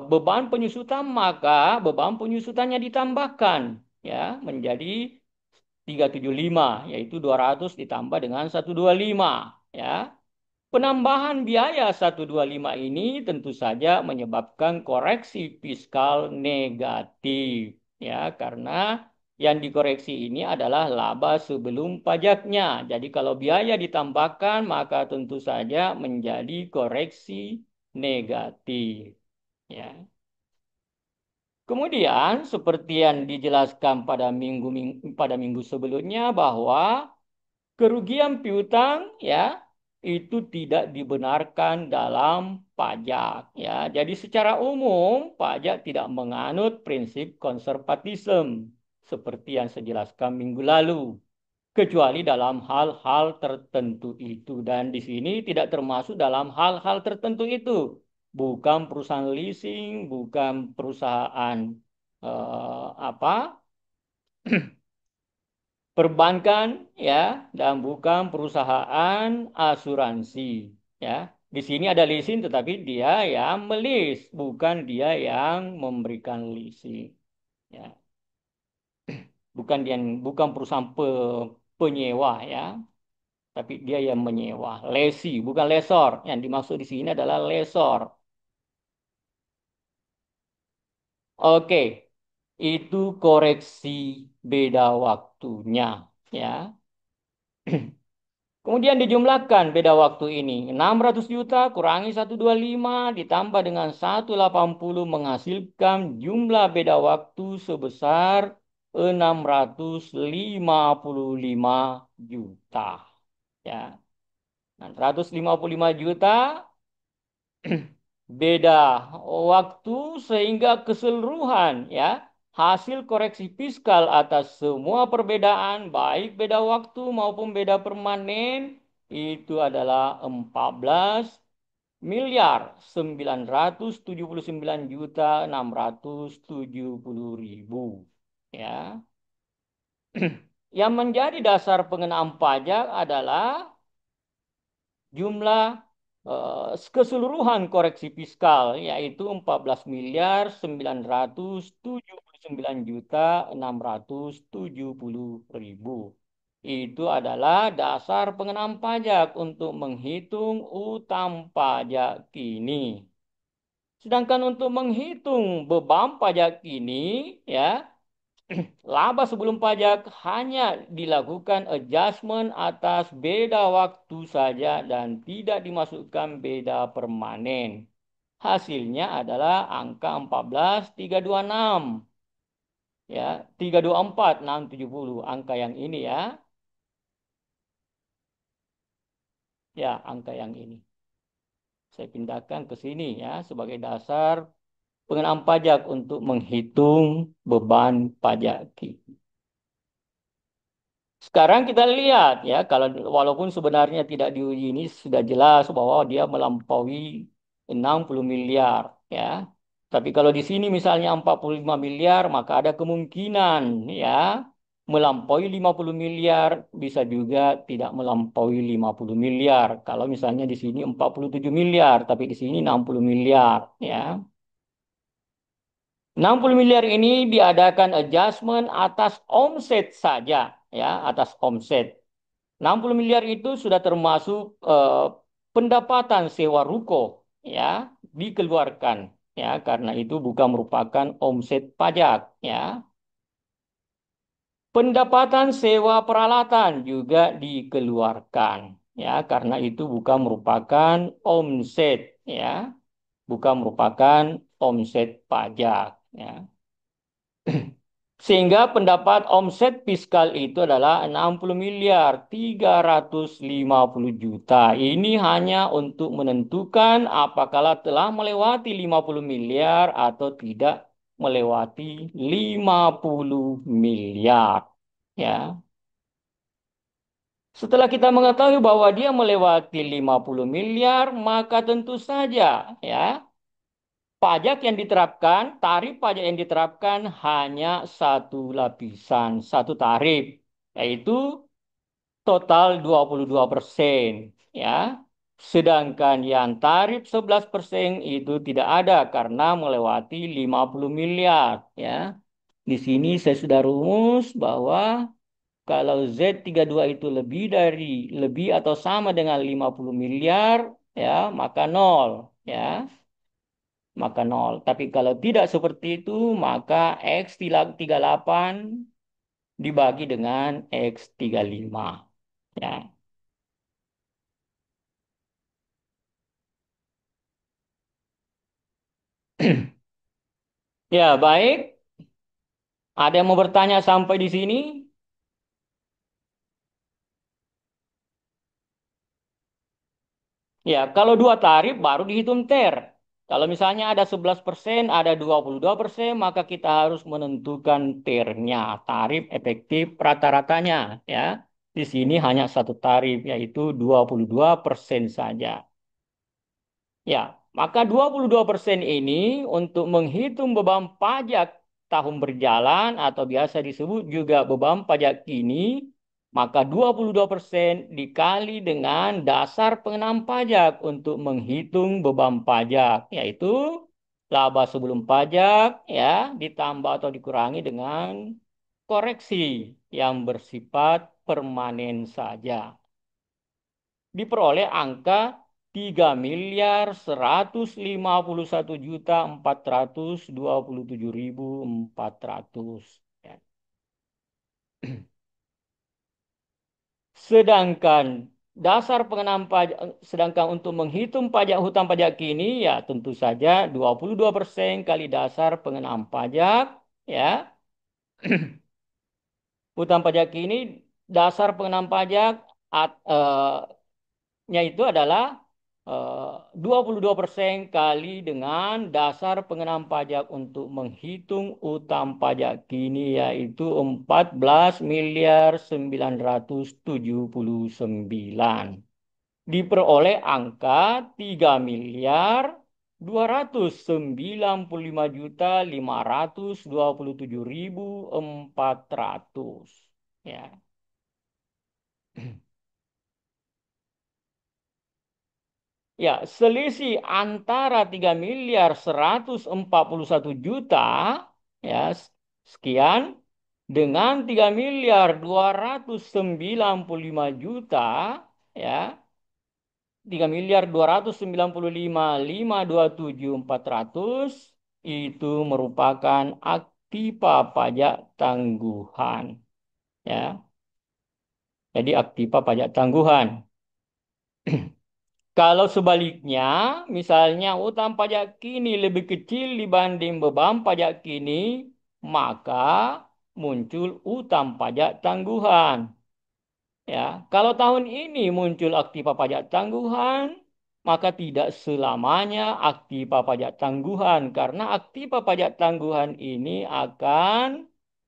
beban penyusutan, maka beban penyusutannya ditambahkan ya menjadi 375, yaitu 200 ditambah dengan 125, ya. Penambahan biaya 125 ini tentu saja menyebabkan koreksi fiskal negatif, ya, karena yang dikoreksi ini adalah laba sebelum pajaknya. Jadi kalau biaya ditambahkan maka tentu saja menjadi koreksi negatif, ya. Kemudian seperti yang dijelaskan pada minggu sebelumnya bahwa kerugian piutang ya itu tidak dibenarkan dalam pajak ya. Jadi secara umum pajak tidak menganut prinsip konservatisme seperti yang saya jelaskan minggu lalu, kecuali dalam hal-hal tertentu itu, dan di sini tidak termasuk dalam hal-hal tertentu itu. Bukan perusahaan leasing, bukan perusahaan apa perbankan ya, dan bukan perusahaan asuransi ya. Di sini ada leasing tetapi dia yang melis, bukan dia yang memberikan leasing ya. Bukan perusahaan penyewa ya, tapi dia yang menyewa. Lesi, bukan lesor. Yang dimaksud di sini adalah lesor. Oke, itu koreksi beda waktunya ya. Kemudian dijumlahkan beda waktu ini. 600 juta kurangi 125 ditambah dengan 180 menghasilkan jumlah beda waktu sebesar 655 juta. Ya, 655 juta beda waktu sehingga keseluruhan ya hasil koreksi fiskal atas semua perbedaan baik beda waktu maupun beda permanen itu adalah 14.979.670.000 ya. Yang menjadi dasar pengenaan pajak adalah jumlah keseluruhan koreksi fiskal yaitu 14.979.670.000. Itu adalah dasar pengenaan pajak untuk menghitung utang pajak kini. Sedangkan untuk menghitung beban pajak kini ya, laba sebelum pajak hanya dilakukan adjustment atas beda waktu saja dan tidak dimasukkan beda permanen. Hasilnya adalah angka 14.326 ya, 324.670 angka yang ini ya. Ya, angka yang ini. Saya pindahkan ke sini ya sebagai dasar pengenaan pajak untuk menghitung beban pajak. Sekarang kita lihat ya, kalau walaupun sebenarnya tidak diuji ini sudah jelas bahwa dia melampaui 60 miliar ya. Tapi kalau di sini misalnya 45 miliar, maka ada kemungkinan ya melampaui 50 miliar, bisa juga tidak melampaui 50 miliar. Kalau misalnya di sini 47 miliar, tapi di sini 60 miliar ya. 60 miliar ini diadakan adjustment atas omset saja ya, atas omset. 60 miliar itu sudah termasuk pendapatan sewa ruko ya, dikeluarkan ya, karena itu bukan merupakan omset pajak ya. Pendapatan sewa peralatan juga dikeluarkan ya, karena itu bukan merupakan omset ya, bukan merupakan omset pajak ya. Sehingga pendapat omset fiskal itu adalah 60 miliar 350 juta. Ini hanya untuk menentukan apakah telah melewati 50 miliar atau tidak melewati 50 miliar. Ya. Setelah kita mengetahui bahwa dia melewati 50 miliar, maka tentu saja ya, pajak yang diterapkan, tarif pajak yang diterapkan hanya satu lapisan, satu tarif, yaitu total 22%, ya. Sedangkan yang tarif 11% itu tidak ada karena melewati 50 miliar, ya. Di sini saya sudah rumus bahwa kalau Z32 itu lebih atau sama dengan 50 miliar, ya, maka nol, ya. Maka nol. Tapi kalau tidak seperti itu, maka X38 dibagi dengan X35. Ya. Ya, baik. Ada yang mau bertanya sampai di sini? Ya, kalau dua tarif baru dihitung TER. Kalau misalnya ada 11%, ada 22%, maka kita harus menentukan TER-nya, tarif efektif rata-ratanya. Ya, di sini hanya satu tarif, yaitu 22% saja. Ya, maka 22% ini untuk menghitung beban pajak tahun berjalan atau biasa disebut juga beban pajak kini, maka 22% dikali dengan dasar pengenaan pajak untuk menghitung beban pajak, yaitu laba sebelum pajak ya ditambah atau dikurangi dengan koreksi yang bersifat permanen saja diperoleh angka 3.151.427.400. Ya. Sedangkan dasar pengenaan pajak, sedangkan untuk menghitung pajak hutang pajak kini ya tentu saja 22% kali dasar pengenaan pajak ya. Hutang pajak kini dasar pengenaan pajak nya itu adalah 22% kali dengan dasar pengenaan pajak untuk menghitung utang pajak kini yaitu 14 miliar 979 diperoleh angka 3.295.527.400 ya. Ya, selisih antara 3.141.000.000 ya sekian dengan 3.295.000.000 ya 3.295.527.400 itu merupakan aktiva pajak tangguhan ya. Jadi aktiva pajak tangguhan. Kalau sebaliknya, misalnya utang pajak kini lebih kecil dibanding beban pajak kini, maka muncul utang pajak tangguhan. Ya, kalau tahun ini muncul aktiva pajak tangguhan, maka tidak selamanya aktiva pajak tangguhan karena aktiva pajak tangguhan ini akan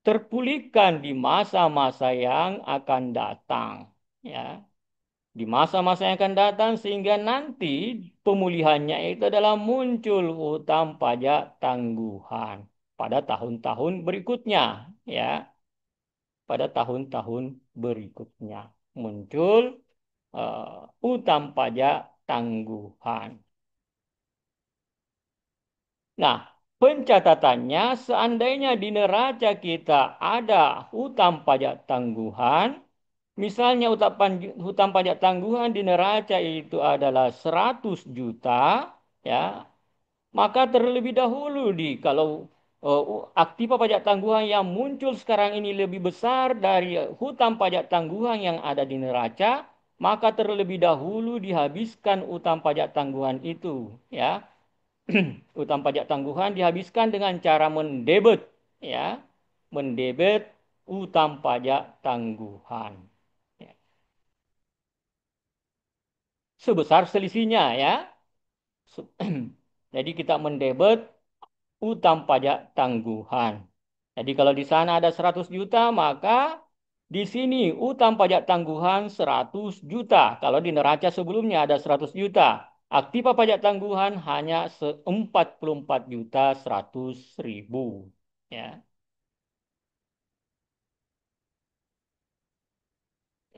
terpulihkan di masa-masa yang akan datang. Ya di masa-masa yang akan datang sehingga nanti pemulihannya itu adalah muncul hutang pajak tangguhan pada tahun-tahun berikutnya ya pada tahun-tahun berikutnya muncul hutang pajak tangguhan. Nah, pencatatannya seandainya di neraca kita ada hutang pajak tangguhan. Misalnya hutang pajak tangguhan di neraca itu adalah 100 juta, ya, maka terlebih dahulu kalau aktiva pajak tangguhan yang muncul sekarang ini lebih besar dari hutang pajak tangguhan yang ada di neraca, maka terlebih dahulu dihabiskan hutang pajak tangguhan itu, ya. Hutang pajak tangguhan dihabiskan dengan cara mendebet, ya. mendebet utang pajak tangguhan. Ya. Sebesar selisihnya ya. Jadi kita mendebet utang pajak tangguhan. Jadi kalau di sana ada 100 juta, maka di sini utang pajak tangguhan 100 juta. Kalau di neraca sebelumnya ada 100 juta. Aktiva pajak tangguhan hanya 44 juta 100 ribu. Ya.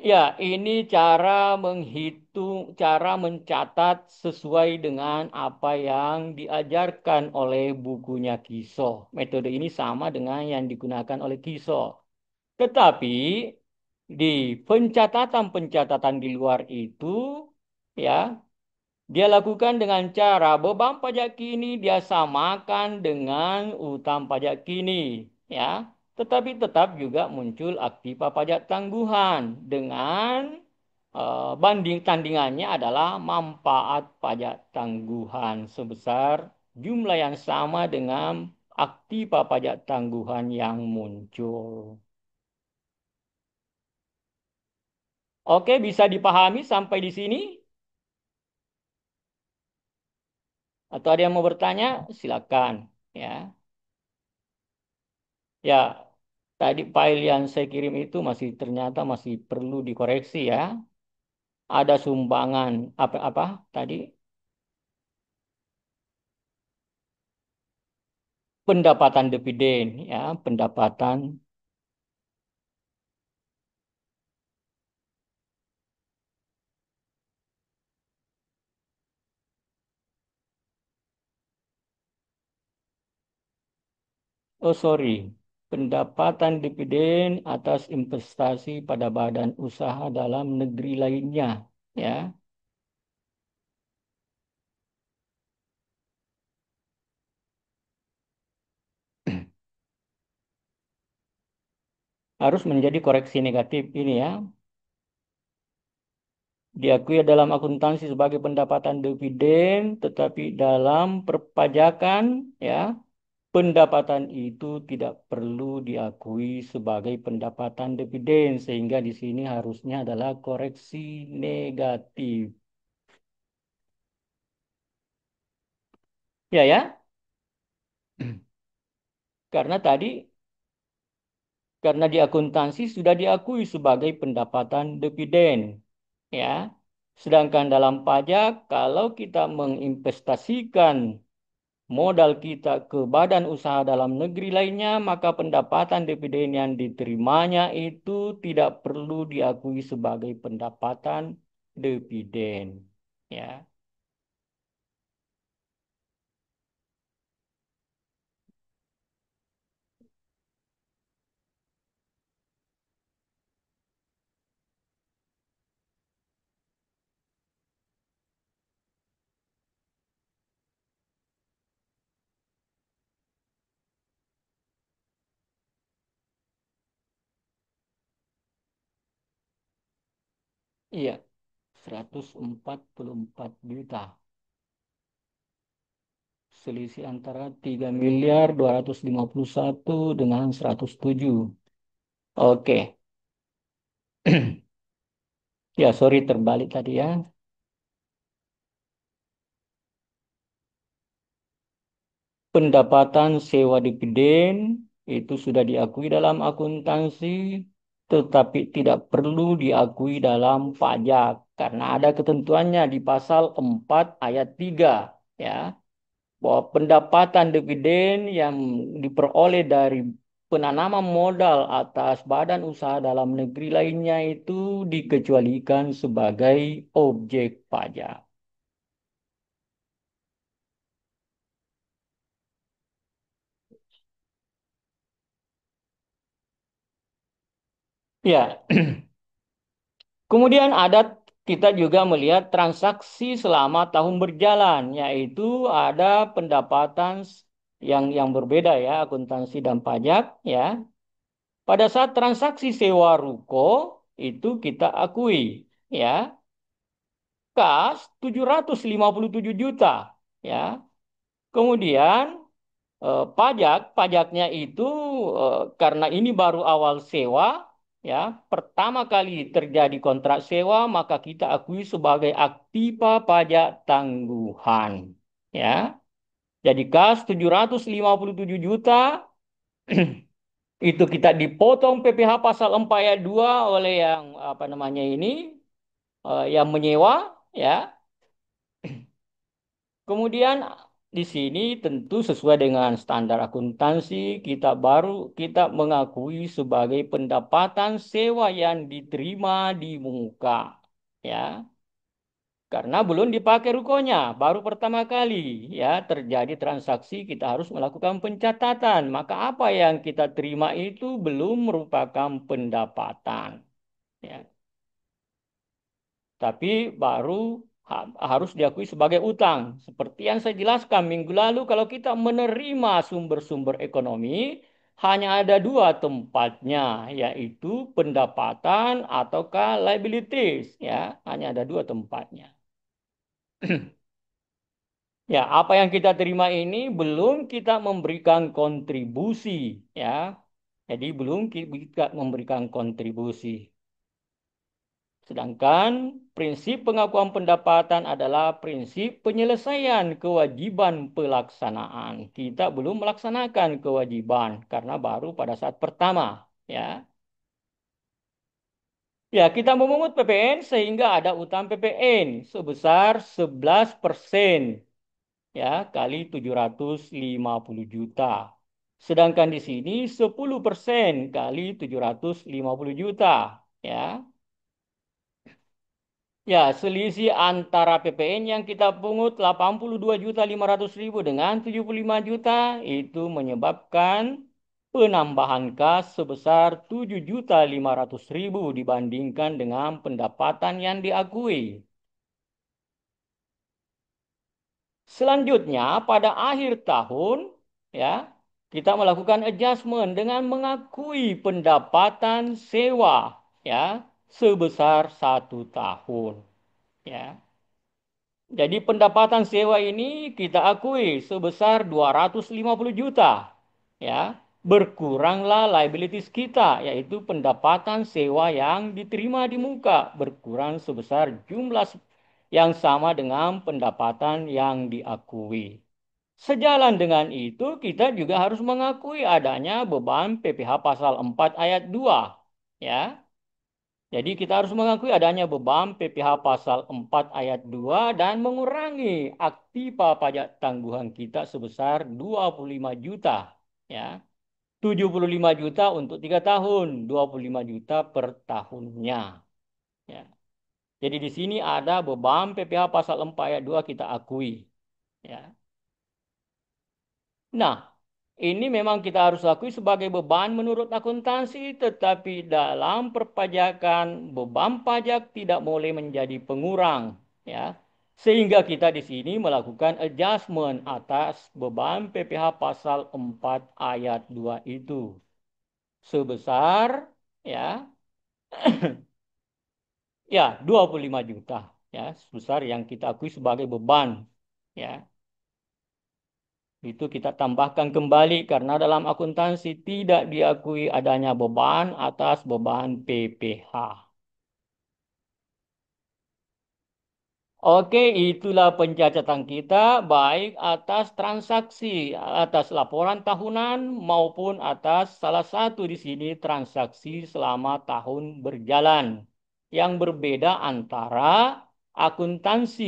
Ya, ini cara menghitung, cara mencatat sesuai dengan apa yang diajarkan oleh bukunya Kiso. Metode ini sama dengan yang digunakan oleh Kiso. Tetapi di pencatatan-pencatatan di luar itu, ya, dia lakukan dengan cara beban pajak kini dia samakan dengan utang pajak kini, ya. Tetapi tetap juga muncul aktiva pajak tangguhan dengan banding tandingannya adalah manfaat pajak tangguhan sebesar jumlah yang sama dengan aktiva pajak tangguhan yang muncul. Oke, bisa dipahami sampai di sini? Atau ada yang mau bertanya? Silakan. Ya, ya. Tadi file yang saya kirim itu masih ternyata masih perlu dikoreksi ya. Ada sumbangan apa-apa tadi? Pendapatan dividen ya, pendapatan. Oh sorry, pendapatan dividen atas investasi pada badan usaha dalam negeri lainnya ya. Harus menjadi koreksi negatif ini ya. Diakui dalam akuntansi sebagai pendapatan dividen, tetapi dalam perpajakan ya, pendapatan itu tidak perlu diakui sebagai pendapatan dividen sehingga di sini harusnya adalah koreksi negatif. Ya ya, karena tadi karena di akuntansi sudah diakui sebagai pendapatan dividen ya. Sedangkan dalam pajak kalau kita menginvestasikan modal kita ke badan usaha dalam negeri lainnya, maka pendapatan dividen yang diterimanya itu tidak perlu diakui sebagai pendapatan dividen. Ya, iya, 144 juta. Selisih antara 3.251 dengan 107. Oke. Ya, sorry terbalik tadi ya. Pendapatan sewa dividen itu sudah diakui dalam akuntansi, tetapi tidak perlu diakui dalam pajak karena ada ketentuannya di pasal 4 ayat 3 ya, bahwa pendapatan dividen yang diperoleh dari penanaman modal atas badan usaha dalam negeri lainnya itu dikecualikan sebagai objek pajak. Ya, kemudian ada kita juga melihat transaksi selama tahun berjalan, yaitu ada pendapatan yang berbeda ya, akuntansi dan pajak ya. Pada saat transaksi sewa ruko itu kita akui ya, kas 757 juta ya. Kemudian pajaknya itu karena ini baru awal sewa, ya, pertama kali terjadi kontrak sewa, maka kita akui sebagai aktiva pajak tangguhan, ya. Jadi kas 757 juta itu kita dipotong PPh pasal 4 ayat 2 oleh yang apa namanya ini yang menyewa, ya. Kemudian di sini tentu sesuai dengan standar akuntansi kita mengakui sebagai pendapatan sewa yang diterima di muka, ya. Karena belum dipakai rukonya, baru pertama kali ya terjadi transaksi kita harus melakukan pencatatan. Maka apa yang kita terima itu belum merupakan pendapatan, ya. Tapi baru harus diakui sebagai utang. Seperti yang saya jelaskan minggu lalu, kalau kita menerima sumber-sumber ekonomi, hanya ada dua tempatnya, yaitu pendapatan ataukah liabilities, ya, hanya ada dua tempatnya. Ya, apa yang kita terima ini belum kita memberikan kontribusi, ya. Jadi belum kita memberikan kontribusi. Sedangkan prinsip pengakuan pendapatan adalah prinsip penyelesaian kewajiban pelaksanaan. Kita belum melaksanakan kewajiban karena baru pada saat pertama, ya. Ya, kita memungut PPN sehingga ada utang PPN sebesar 11%, ya, kali 750 juta. Sedangkan di sini 10% kali 750 juta, ya. Ya, selisih antara PPN yang kita pungut 82.500.000 dengan 75 juta itu menyebabkan penambahan kas sebesar 7.500.000 dibandingkan dengan pendapatan yang diakui. Selanjutnya, pada akhir tahun, ya, kita melakukan adjustment dengan mengakui pendapatan sewa, ya, sebesar 1 tahun, ya. Jadi pendapatan sewa ini kita akui sebesar 250 juta. Ya, berkuranglah liabilities kita yaitu pendapatan sewa yang diterima di muka berkurang sebesar jumlah yang sama dengan pendapatan yang diakui. Sejalan dengan itu kita juga harus mengakui adanya beban PPh pasal 4 ayat 2. Ya, jadi kita harus mengakui adanya beban PPh pasal 4 ayat 2 dan mengurangi aktiva pajak tangguhan kita sebesar 25 juta. Ya, 75 juta untuk 3 tahun, 25 juta per tahunnya. Ya. Jadi di sini ada beban PPh pasal 4 ayat 2 kita akui. Ya. Nah, ini memang kita harus akui sebagai beban menurut akuntansi, tetapi dalam perpajakan beban pajak tidak boleh menjadi pengurang, ya. Sehingga kita di sini melakukan adjustment atas beban PPh pasal 4 ayat 2 itu sebesar, ya, ya, 25 juta, ya, sebesar yang kita akui sebagai beban, ya. Itu kita tambahkan kembali karena dalam akuntansi tidak diakui adanya beban atas beban PPh. Oke, itulah pencacatan kita baik atas transaksi, atas laporan tahunan maupun atas salah satu di sini transaksi selama tahun berjalan. Yang berbeda antara akuntansi,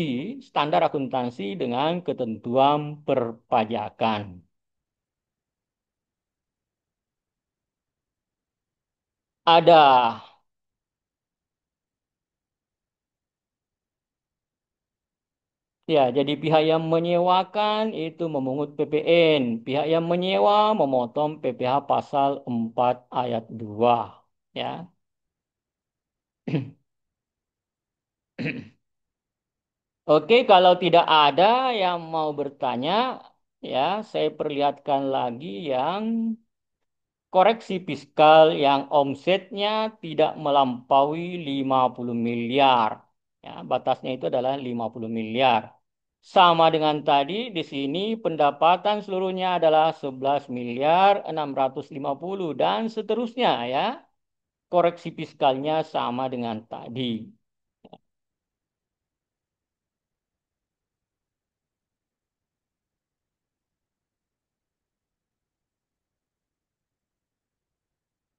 standar akuntansi dengan ketentuan perpajakan. Ada. Ya, jadi pihak yang menyewakan itu memungut PPN. Pihak yang menyewa memotong PPh pasal 4 ayat 2. Ya. Oke, kalau tidak ada yang mau bertanya, ya, saya perlihatkan lagi yang koreksi fiskal yang omsetnya tidak melampaui 50 miliar. Ya, batasnya itu adalah 50 miliar. Sama dengan tadi, di sini pendapatan seluruhnya adalah 11 miliar 650 dan seterusnya ya. Koreksi fiskalnya sama dengan tadi.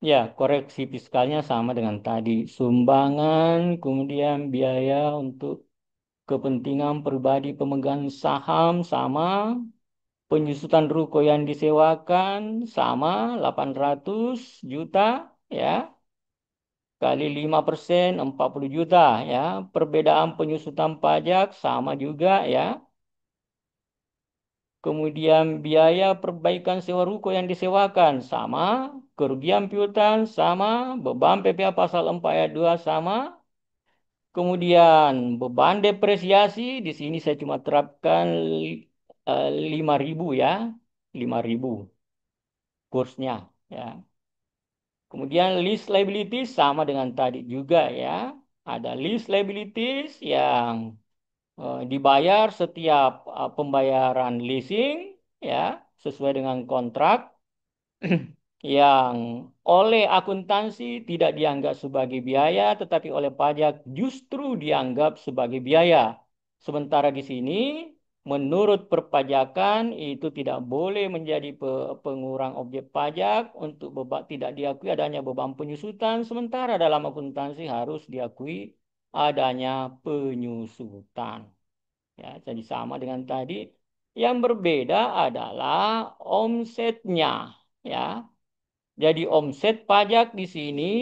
Ya, koreksi fiskalnya sama dengan tadi. Sumbangan, kemudian biaya untuk kepentingan pribadi pemegang saham sama. Penyusutan ruko yang disewakan sama 800 juta ya. Kali 5% 40 juta ya. Perbedaan penyusutan pajak sama juga ya. Kemudian biaya perbaikan sewa ruko yang disewakan sama. Kerugian piutang sama. Beban PPh pasal 4 ayat 2 sama. Kemudian beban depresiasi di sini saya cuma terapkan 5.000 ya. 5.000 kursnya ya. Kemudian list liabilities sama dengan tadi juga ya. Ada list liabilities yang dibayar setiap pembayaran leasing ya sesuai dengan kontrak yang oleh akuntansi tidak dianggap sebagai biaya, tetapi oleh pajak justru dianggap sebagai biaya. Sementara di sini, menurut perpajakan itu tidak boleh menjadi pengurang objek pajak untuk tidak diakui adanya beban penyusutan, sementara dalam akuntansi harus diakui adanya penyusutan. Ya, jadi sama dengan tadi. Yang berbeda adalah omsetnya. Ya, jadi omset pajak di sini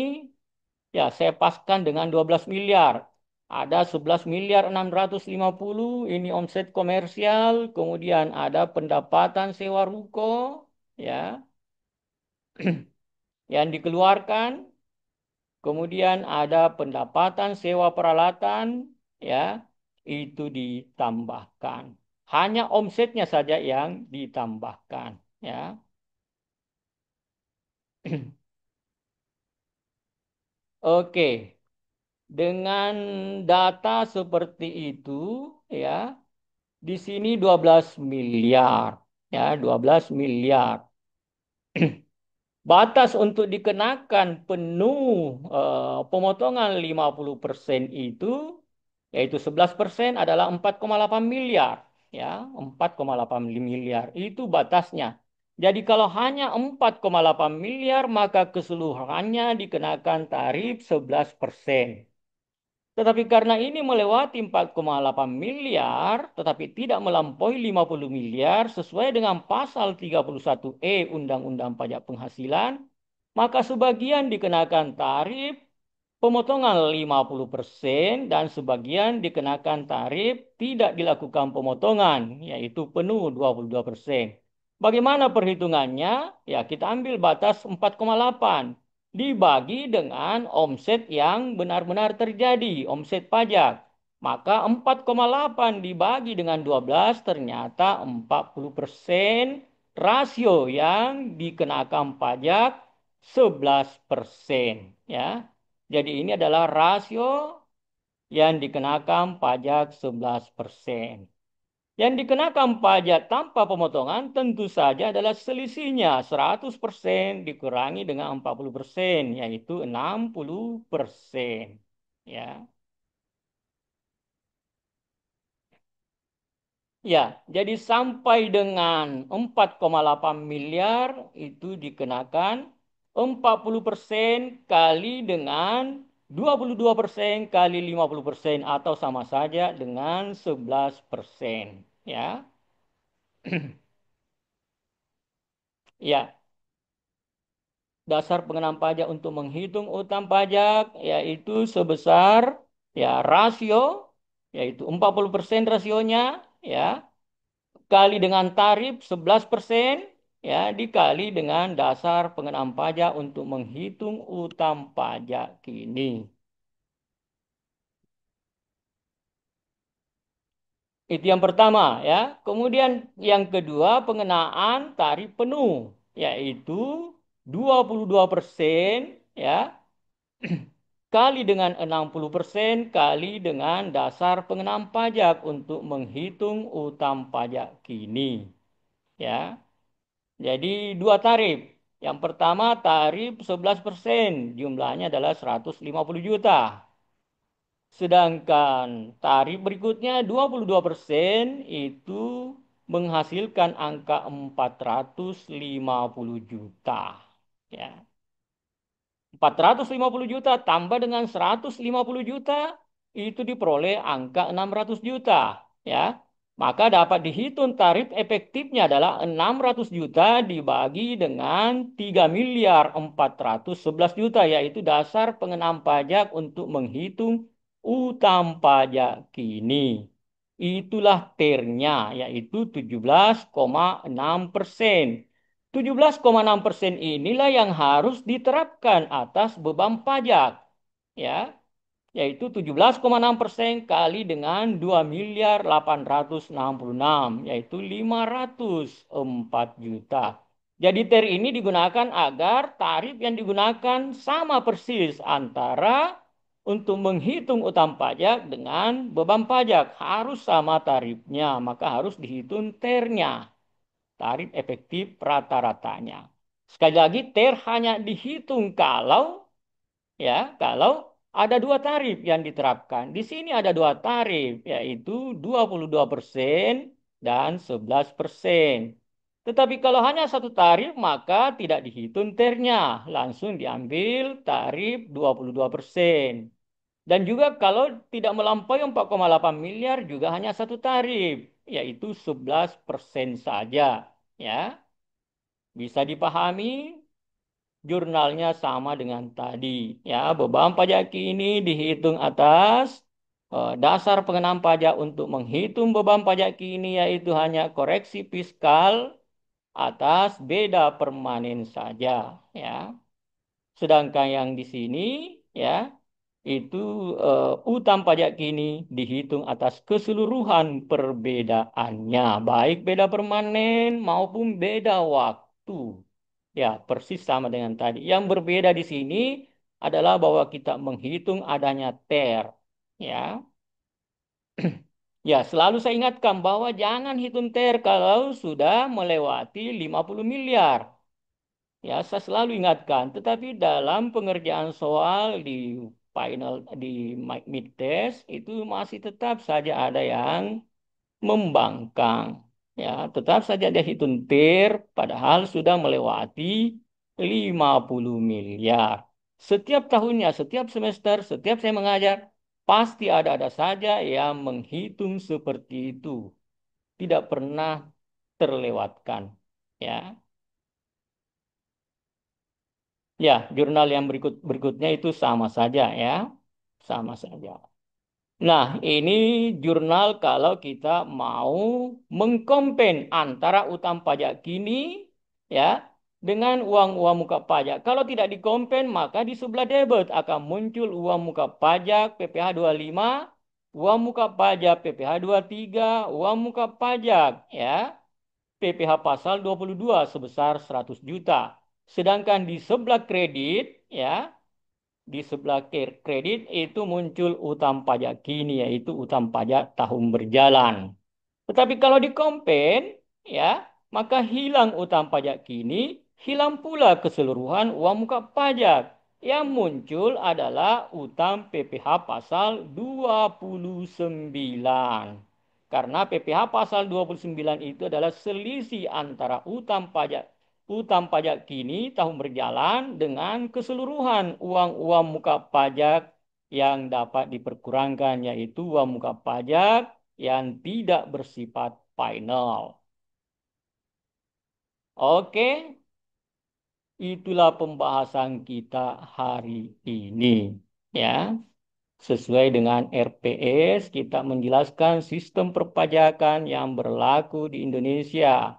ya saya paskan dengan 12 miliar. Ada 11 miliar 650 ini omset komersial, kemudian ada pendapatan sewa ruko ya yang dikeluarkan, kemudian ada pendapatan sewa peralatan ya itu ditambahkan. Hanya omsetnya saja yang ditambahkan ya. Oke. Dengan data seperti itu, ya, di sini 12 miliar, ya, 12 miliar. Batas untuk dikenakan penuh pemotongan 50% itu, yaitu 11% adalah 4,8 miliar, ya, 4,8 miliar itu batasnya. Jadi kalau hanya 4,8 miliar, maka keseluruhannya dikenakan tarif 11%. Tetapi karena ini melewati 4,8 miliar, tetapi tidak melampaui 50 miliar sesuai dengan pasal 31E Undang-Undang Pajak Penghasilan, maka sebagian dikenakan tarif pemotongan 50% dan sebagian dikenakan tarif tidak dilakukan pemotongan, yaitu penuh 22%. Bagaimana perhitungannya? Ya, kita ambil batas 4,8 dibagi dengan omset yang benar-benar terjadi, omset pajak. Maka 4,8 dibagi dengan 12 ternyata 40% rasio yang dikenakan pajak 11%. Ya. Jadi ini adalah rasio yang dikenakan pajak 11%. Yang dikenakan pajak tanpa pemotongan tentu saja adalah selisihnya 100% dikurangi dengan 40%, yaitu 60%. Ya. Ya, jadi sampai dengan 4,8 miliar itu dikenakan 40% kali dengan 22% kali 50% atau sama saja dengan 11%. Ya. Ya, dasar pengenaan pajak untuk menghitung utang pajak yaitu sebesar ya rasio yaitu 40% rasionya ya kali dengan tarif 11% ya dikali dengan dasar pengenaan pajak untuk menghitung utang pajak kini. Itu yang pertama ya. Kemudian yang kedua pengenaan tarif penuh yaitu 22% ya kali dengan 60% kali dengan dasar pengenaan pajak untuk menghitung utang pajak kini. Ya, jadi dua tarif. Yang pertama tarif 11%, jumlahnya adalah 150 juta. Sedangkan tarif berikutnya 22% itu menghasilkan angka 450 juta. Ya. 450 juta tambah dengan 150 juta itu diperoleh angka 600 juta. Ya. Maka dapat dihitung tarif efektifnya adalah 600 juta dibagi dengan 3.411 juta, yaitu dasar pengenaan pajak untuk menghitung utang pajak kini. Itulah TER-nya, yaitu 17,6%. 17,6% inilah yang harus diterapkan atas beban pajak, ya, yaitu 17,6% kali dengan 2.866, yaitu 504 juta. Jadi TER ini digunakan agar tarif yang digunakan sama persis antara untuk menghitung utang pajak dengan beban pajak, harus sama tarifnya, maka harus dihitung TER-nya, tarif efektif rata-ratanya. Sekali lagi, TER hanya dihitung kalau ada dua tarif yang diterapkan. Di sini ada dua tarif, yaitu 22% dan 11%. Tetapi kalau hanya satu tarif, maka tidak dihitung TER-nya. Langsung diambil tarif 22%. Dan juga kalau tidak melampaui 4,8 miliar juga hanya satu tarif, yaitu 11% saja. Ya, bisa dipahami, jurnalnya sama dengan tadi. Ya, beban pajak ini dihitung atas dasar pengenaan pajak untuk menghitung beban pajak kini, yaitu hanya koreksi fiskal atas beda permanen saja. Ya, sedangkan yang di sini, ya, itu utang pajak kini dihitung atas keseluruhan perbedaannya, baik beda permanen maupun beda waktu. Ya, persis sama dengan tadi. Yang berbeda di sini adalah bahwa kita menghitung adanya TER. Ya, ya, selalu saya ingatkan bahwa jangan hitung TER kalau sudah melewati 50 miliar. Ya, saya selalu ingatkan. Tetapi dalam pengerjaan soal di final, di mid test itu masih tetap saja ada yang membangkang. Ya, tetap saja dia hitung TIR padahal sudah melewati 50 miliar. Setiap tahunnya, setiap semester, setiap saya mengajar, pasti ada saja yang menghitung seperti itu. Tidak pernah terlewatkan. Ya. Ya, jurnal yang berikutnya itu sama saja ya. Sama saja. Nah, ini jurnal kalau kita mau mengkompen antara utang pajak kini, ya, dengan uang-uang muka pajak. Kalau tidak dikompen, maka di sebelah debit akan muncul uang muka pajak PPh 25, uang muka pajak PPh 23, uang muka pajak, ya, PPh pasal 22 sebesar 100 juta. Sedangkan di sebelah kredit, ya, di sebelah kredit itu muncul utang pajak kini, yaitu utang pajak tahun berjalan. Tetapi kalau di kompen, ya, maka hilang utang pajak kini, hilang pula keseluruhan uang muka pajak. Yang muncul adalah utang PPh pasal 29. Karena PPh pasal 29 itu adalah selisih antara utang pajak kini tahun berjalan dengan keseluruhan uang-uang muka pajak yang dapat diperkurangkan, yaitu uang muka pajak yang tidak bersifat final. Oke, itulah pembahasan kita hari ini. Ya, sesuai dengan RPS, kita menjelaskan sistem perpajakan yang berlaku di Indonesia.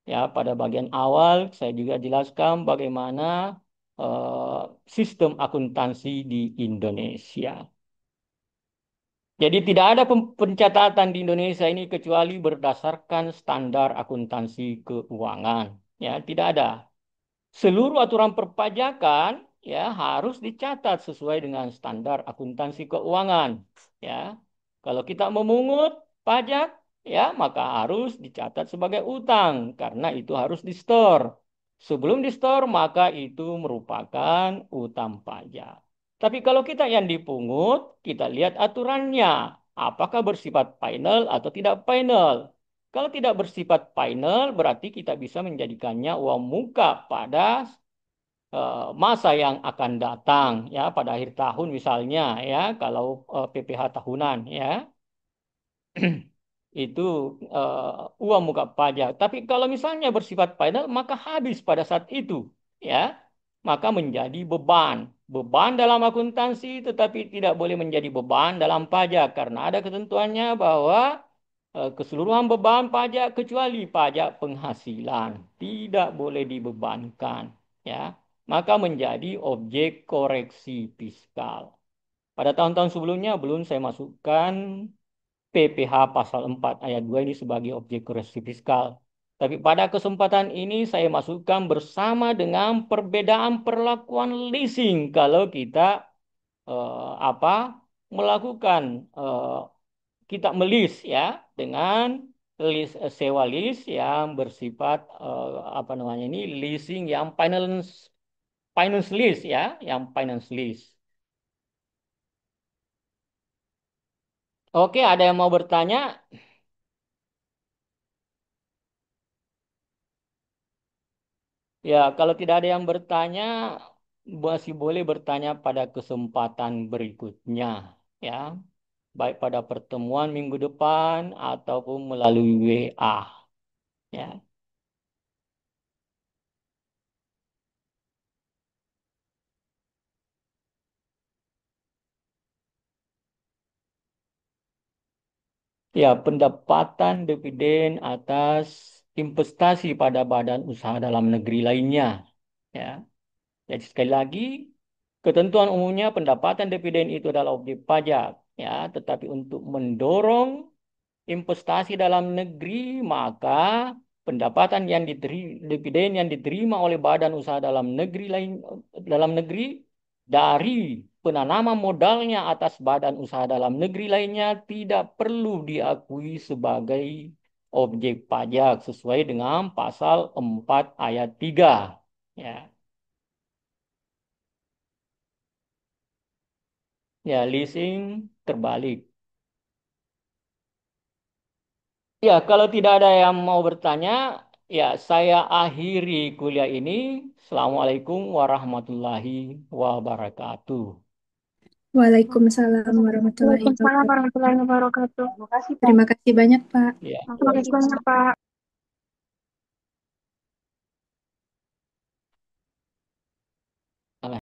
Ya, pada bagian awal saya juga jelaskan bagaimana eh, sistem akuntansi di Indonesia. Jadi tidak ada pencatatan di Indonesia ini kecuali berdasarkan standar akuntansi keuangan. Ya, tidak ada. Seluruh aturan perpajakan ya harus dicatat sesuai dengan standar akuntansi keuangan. Ya, kalau kita memungut pajak, ya maka harus dicatat sebagai utang karena itu harus di-store. Sebelum di-store maka itu merupakan utang pajak. Tapi kalau kita yang dipungut, kita lihat aturannya. Apakah bersifat final atau tidak final? Kalau tidak bersifat final, berarti kita bisa menjadikannya uang muka pada masa yang akan datang, ya pada akhir tahun misalnya, ya kalau PPh tahunan, ya itu uang muka pajak. Tapi kalau misalnya bersifat final, maka habis pada saat itu, ya maka menjadi beban. Beban dalam akuntansi, tetapi tidak boleh menjadi beban dalam pajak karena ada ketentuannya bahwa keseluruhan beban pajak kecuali pajak penghasilan tidak boleh dibebankan, ya. Maka menjadi objek koreksi fiskal. Pada tahun-tahun sebelumnya belum saya masukkan PPh pasal 4 ayat 2 ini sebagai objek koreksi fiskal. Tapi pada kesempatan ini saya masukkan bersama dengan perbedaan perlakuan leasing kalau kita apa melakukan kita melis, ya dengan sewa lease yang bersifat apa namanya ini leasing yang finance lease, ya yang finance lease. Oke, ada yang mau bertanya? Ya, kalau tidak ada yang bertanya, masih boleh bertanya pada kesempatan berikutnya, ya, baik pada pertemuan minggu depan ataupun melalui WA, ya. Ya, pendapatan dividen atas investasi pada badan usaha dalam negeri lainnya, ya. Jadi sekali lagi, ketentuan umumnya pendapatan dividen itu adalah objek pajak, ya, tetapi untuk mendorong investasi dalam negeri, maka pendapatan yang dividen yang diterima oleh badan usaha dalam negeri dari penanaman modalnya atas badan usaha dalam negeri lainnya tidak perlu diakui sebagai objek pajak sesuai dengan pasal 4 ayat 3. Ya, ya leasing terbalik. Ya, kalau tidak ada yang mau bertanya, ya saya akhiri kuliah ini. Assalamualaikum warahmatullahi wabarakatuh. Waalaikumsalam warahmatullahi Waalaikumsalam wabarakatuh. warahmatullahi wabarakatuh. Terima kasih, Pak. Terima kasih banyak, Pak. Ya. Terima kasih banyak, Pak.